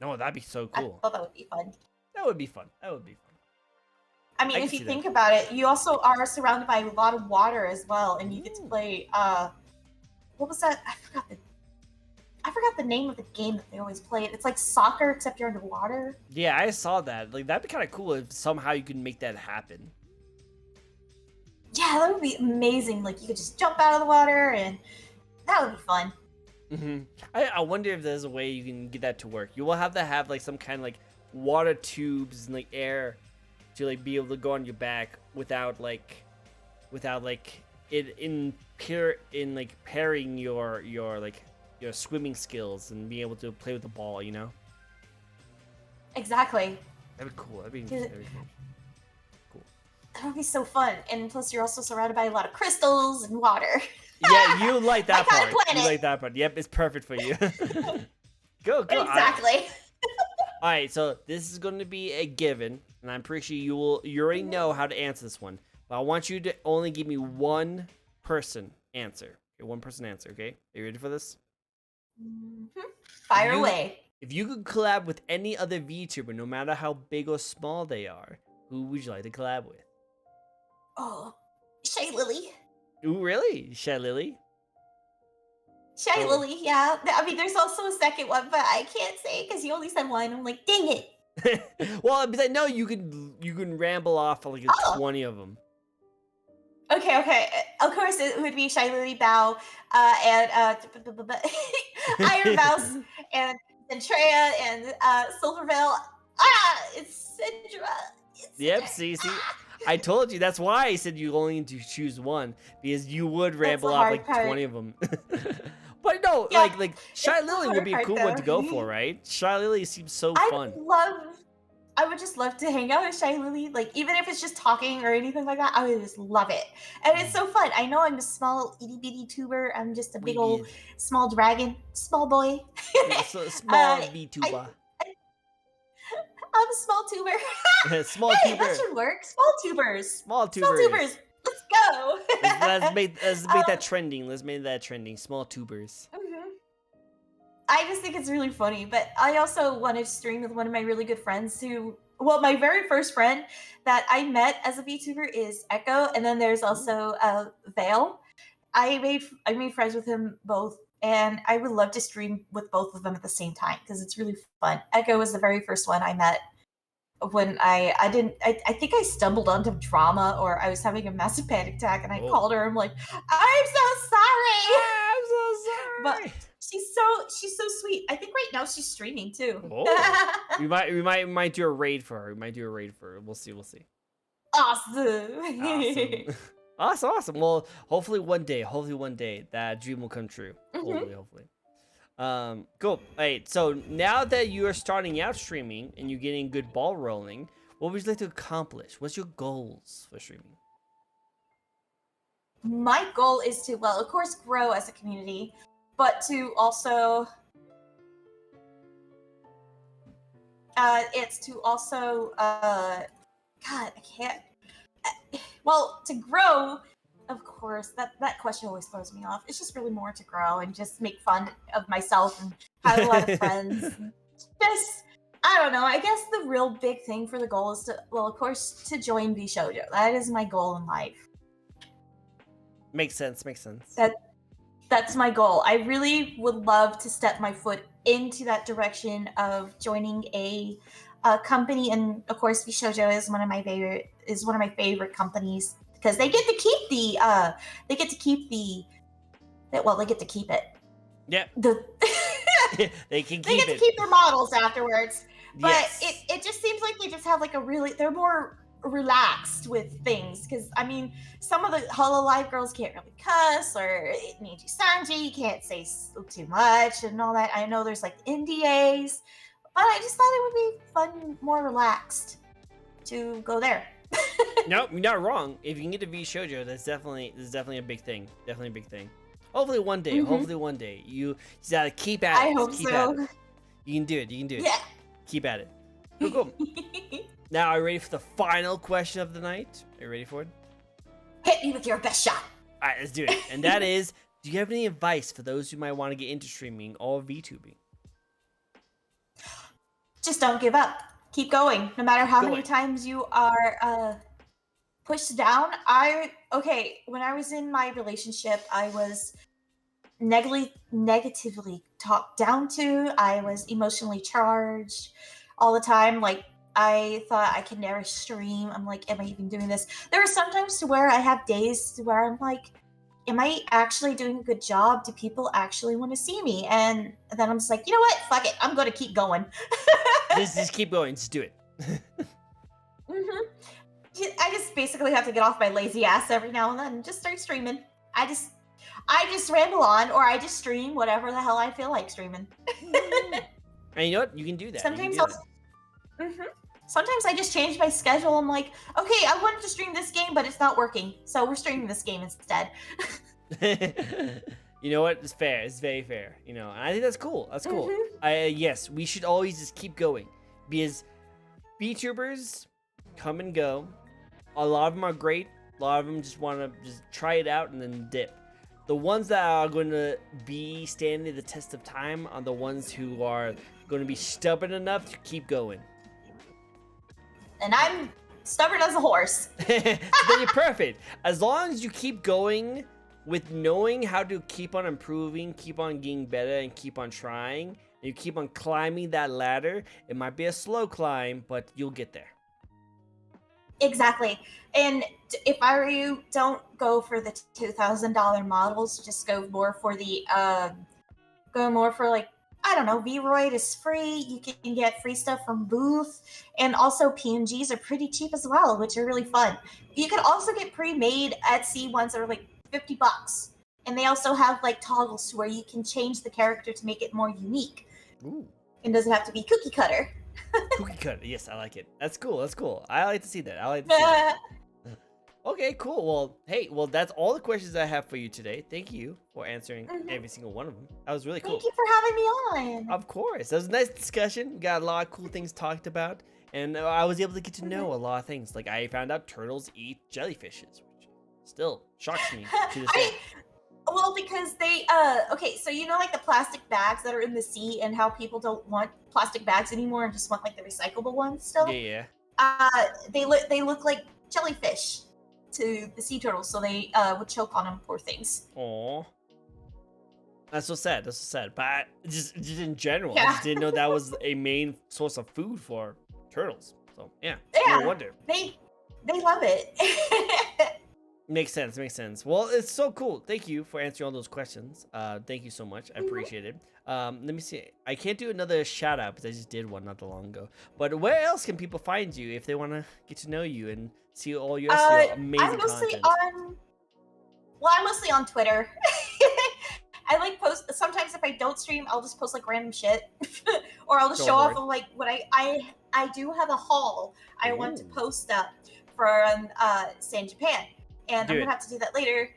No, that'd be so I cool. thought that would be fun. That would be fun. I mean, I can if you see that. think about it, you also are surrounded by a lot of water as well, and you get to play. What was that? I forgot the name of the game that they always play. It's like soccer, except you're underwater. Yeah, I saw that. Like, that'd be kind of cool if somehow you could make that happen. Yeah, that would be amazing. Like you could just jump out of the water, and that would be fun. I wonder if there's a way you can get that to work. You will have to have like some kind of like water tubes and like air to like be able to go on your back without it like pairing your swimming skills and being able to play with the ball. You know, Exactly. that'd be cool. That'd be cool. That would be so fun. And plus, you're also surrounded by a lot of crystals and water. Yeah, you like that My kind part. of planet. You like that part. Yep, it's perfect for you. Go. Exactly. All right, so this is going to be a given, and I'm pretty sure you already know how to answer this one. But I want you to only give me one person answer. Okay, one person answer. Okay, are you ready for this? Fire away. If you could collab with any other VTuber, no matter how big or small they are, who would you like to collab with? Oh, Shay Lily. Ooh, really? Shay Lily? Shay Lily, yeah. I mean, there's also a second one, but I can't say because you only said one. I'm like, dang it. Well, because I know you can ramble off for like 20 of them. Okay. Of course, it would be Shy Lily Bao, and Iron Mouse, and Treya, and Silvervale. It's Syndra. Yep, see, I told you. That's why I said you only need to choose one, because you would ramble off like 20 of them. But no, Yeah, like Shy Lily would be a cool one to go for, right? Shy Lily seems so fun. I would just love to hang out with Shy Lily. Like, even if it's just talking or anything like that, I would just love it. And it's so fun. I know I'm a small itty bitty tuber. I'm just a big old small dragon, small boy. So, small VTuber. I'm a small tuber. Small hey, tuber. that should work. Small tubers. Small tubers. Let's go. let's make that trending. Let's make that trending. Small tubers. I just think it's really funny, but I also wanted to stream with one of my really good friends my very first friend that I met as a VTuber is Echo, and then there's also Vale. I made friends with him both, and I would love to stream with both of them at the same time because it's really fun. Echo was the very first one I met when I think I stumbled onto drama, or I was having a massive panic attack, and I called her. I'm like, I'm so sorry. I'm so sorry. But she's so sweet. I think right now she's streaming too. we might do a raid for her. We'll see. Awesome. Awesome. Well, hopefully one day that dream will come true. Hopefully. Cool. All right. So now that you are starting out streaming and you're getting good ball rolling, what would you like to accomplish? What's your goals for streaming? My goal is to, well, of course, grow as a community, but to also, God, I can't. Well, to grow, of course, that question always throws me off. It's just really more to grow and just make fun of myself and have a lot of friends. Just, I don't know. I guess the real big thing for the goal is to, well, of course, to join VShojo. That is my goal in life. Makes sense. That's my goal. I really would love to step my foot into that direction of joining a company, and of course, VShojo is one of my favorite companies because they get to keep they get to keep it. Yeah. They can keep They get it. to keep their models afterwards. But yes. it just seems like they just have like they're more relaxed with things. Because I mean, some of the Hololive girls can't really cuss, or Niji Sanji can't say too much and all that. I know there's like NDAs, but I just thought it would be fun, more relaxed to go there. No, you're not wrong. If you can get to V Shoujo, that's definitely a big thing. Definitely a big thing. Hopefully one day. Hopefully one day. You just gotta keep at it. I hope keep so. At it. You can do it. You can do it. Yeah. Keep at it. Cool. Now, are you ready for the final question of the night? Are you ready for it? Hit me with your best shot. All right, let's do it. And that is, do you have any advice for those who might want to get into streaming or VTubing? Just don't give up. Keep going. No matter how many times you are pushed down. When I was in my relationship, I was negatively talked down to. I was emotionally charged all the time. Like, I thought I could never stream. I'm like, am I even doing this? There are sometimes to where I have days where I'm like, am I actually doing a good job? Do people actually want to see me? And then I'm just like, you know what? Fuck it. I'm going to keep going. Just keep going. Just do it. I just basically have to get off my lazy ass every now and then and just start streaming. I just ramble on, or I just stream whatever the hell I feel like streaming. And you know what? You can do that. Sometimes Sometimes I just change my schedule. I'm like, okay, I wanted to stream this game, but it's not working, so we're streaming this game instead. You know what? It's fair. It's very fair. You know, and I think that's cool. That's cool. Yes, we should always just keep going, because VTubers come and go. A lot of them are great. A lot of them just want to just try it out and then dip. The ones that are going to be standing the test of time are the ones who are going to be stubborn enough to keep going. And I'm stubborn as a horse. Then you're perfect. As long as you keep going with knowing how to keep on improving, keep on getting better, and keep on trying, and you keep on climbing that ladder. It might be a slow climb, but you'll get there. Exactly. And if I were you, don't go for the $2,000 models. Just go more for the like, I don't know, Vroid is free. You can get free stuff from Booth, and also PNGs are pretty cheap as well, which are really fun. You can also get pre-made Etsy ones that are like $50, and they also have like toggles to where you can change the character to make it more unique. Ooh. It doesn't have to be cookie cutter. Cookie cutter, yes, I like it. That's cool. That's cool. I like to see that. I like to see that. Okay, cool. Well, hey, that's all the questions I have for you today. Thank you for answering every single one of them. That was really cool. Thank you for having me on. Of course. That was a nice discussion. We got a lot of cool things talked about, and I was able to get to know a lot of things. Like, I found out turtles eat jellyfishes, which still shocks me to this day. Well, because they, okay, so you know, like the plastic bags that are in the sea, and how people don't want plastic bags anymore and just want like the recyclable ones still? Yeah. They look like jellyfish to the sea turtles, so they would choke on them, poor things. Aw. That's so sad. That's so sad. But just in general, I just didn't know that was a main source of food for turtles. So, yeah. No wonder. They love it. Makes sense. Makes sense. Well, it's so cool. Thank you for answering all those questions. Thank you so much. I appreciate it. Let me see. I can't do another shout out because I just did one not that long ago. But where else can people find you if they want to get to know you and see all your amazing content? I'm mostly on Twitter. I like post. Sometimes if I don't stream, I'll just post like random shit, or I'll just show off of like what I do have a haul I want to post up for Stay in Japan. And I'm gonna have to do that later,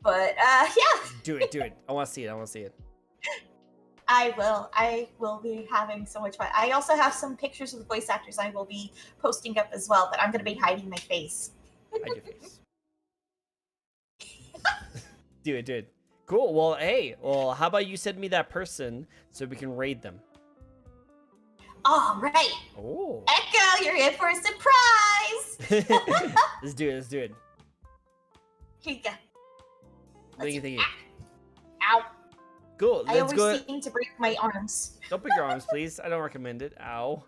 but yeah. Do it. I want to see it. I will be having so much fun. I also have some pictures of the voice actors I will be posting up as well, but I'm gonna be hiding my face. Hide your face. Do it. Cool. Well, hey. Well, how about you send me that person so we can raid them? All right. Oh. Echo, you're in for a surprise. Let's do it. Here you go. Thank you. Ow. Cool. I always seem to break my arms. Don't break your arms, please. I don't recommend it. Ow.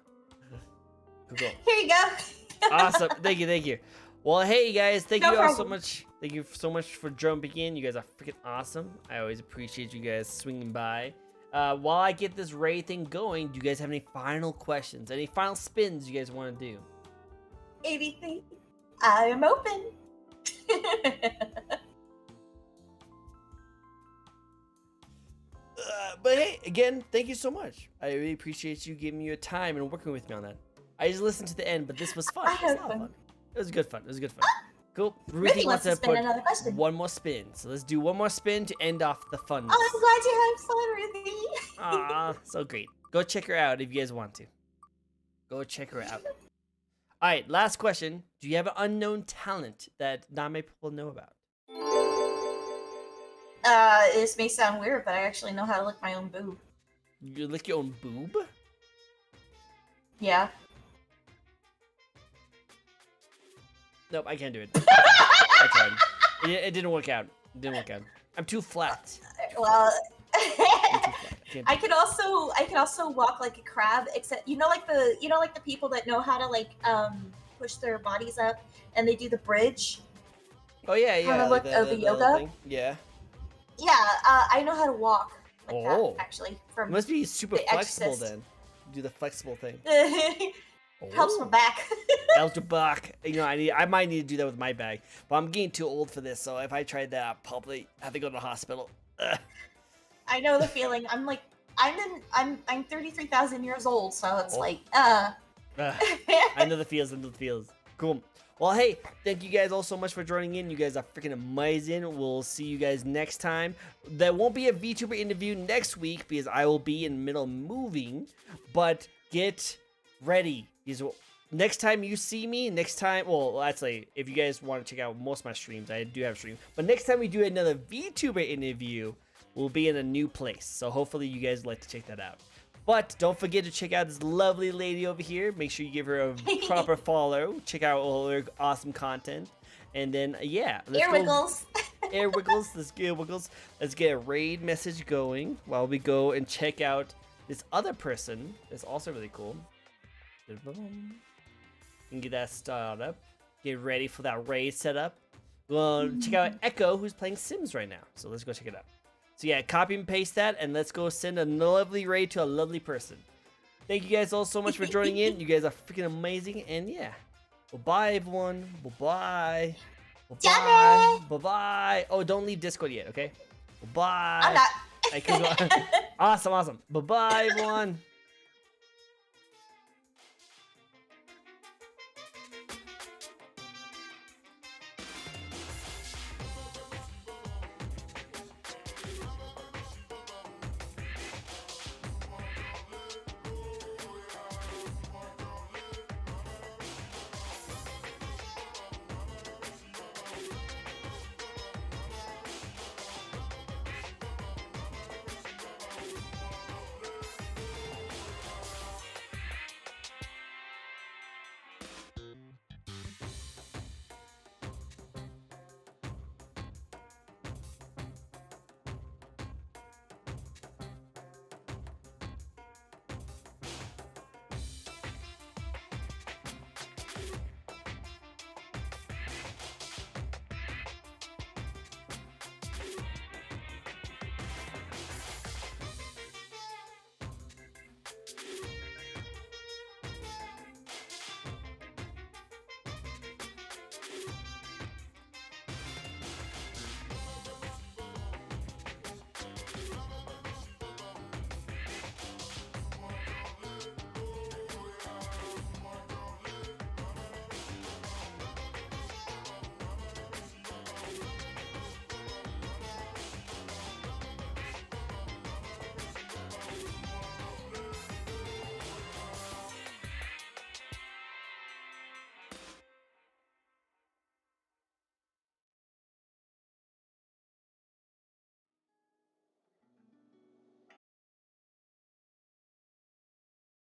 Cool. Here you go. Awesome. Thank you. Well, hey guys, thank you all so much. Thank you so much for jumping in. You guys are freaking awesome. I always appreciate you guys swinging by. While I get this raid thing going, do you guys have any final questions? Any final spins you guys want to do? Anything. I am open. But hey, again, thank you so much. I really appreciate you giving me your time and working with me on that. I just listened to the end, but this was fun. I It was a had lot of fun. fun. It was good fun. It was good fun. Cool. Ruthie wants to spin put another question. one more spin. So let's do one more spin to end off the fun. Oh, I'm glad you had fun, Ruthie. Ah, so great. Go check her out if you guys want to. Go check her out. All right, last question. Do you have an unknown talent that not many people know about? This may sound weird, but I actually know how to lick my own boob. You lick your own boob? Yeah. Nope, I can't do it. I tried. It didn't work out. It didn't work out. I'm too flat. Well, I'm too flat. I can also walk like a crab, except like the people that know how to push their bodies up and they do the bridge. Oh yeah, Kinda like the yoga? thing. Yeah. Yeah, I know how to walk like Oh. that actually. It From must be super The flexible Exorcist. then. Do the flexible thing. helps my back. Helps your back. I might need to do that with my bag, but I'm getting too old for this. So if I tried that, I'll probably have to go to the hospital. Ugh. I know the feeling. I'm 33,000 years old, so it's Ugh. I know the feels. I know the feels. Cool. Well, hey, thank you guys all so much for joining in. You guys are freaking amazing. We'll see you guys next time. There won't be a VTuber interview next week because I will be in the middle of moving, but get ready. Because next time you see me, well, actually, if you guys want to check out most of my streams, I do have streams, but next time we do another VTuber interview, we'll be in a new place. So hopefully you guys like to check that out. But don't forget to check out this lovely lady over here. Make sure you give her a proper follow. Check out all her awesome content. And then, yeah. Ear wiggles. Air wiggles. Let's get wiggles. Let's get a raid message going while we go and check out this other person. That's also really cool. You can get that started up. Get ready for that raid setup. Well, check out Echo, who's playing Sims right now. So let's go check it out. So yeah, copy and paste that, and let's go send a lovely raid to a lovely person. Thank you guys all so much for joining in. You guys are freaking amazing, and yeah. Bye-bye, everyone. Bye-bye. Bye-bye. Bye-bye. Oh, don't leave Discord yet, okay? Bye. I'm not. Awesome. Bye-bye, everyone.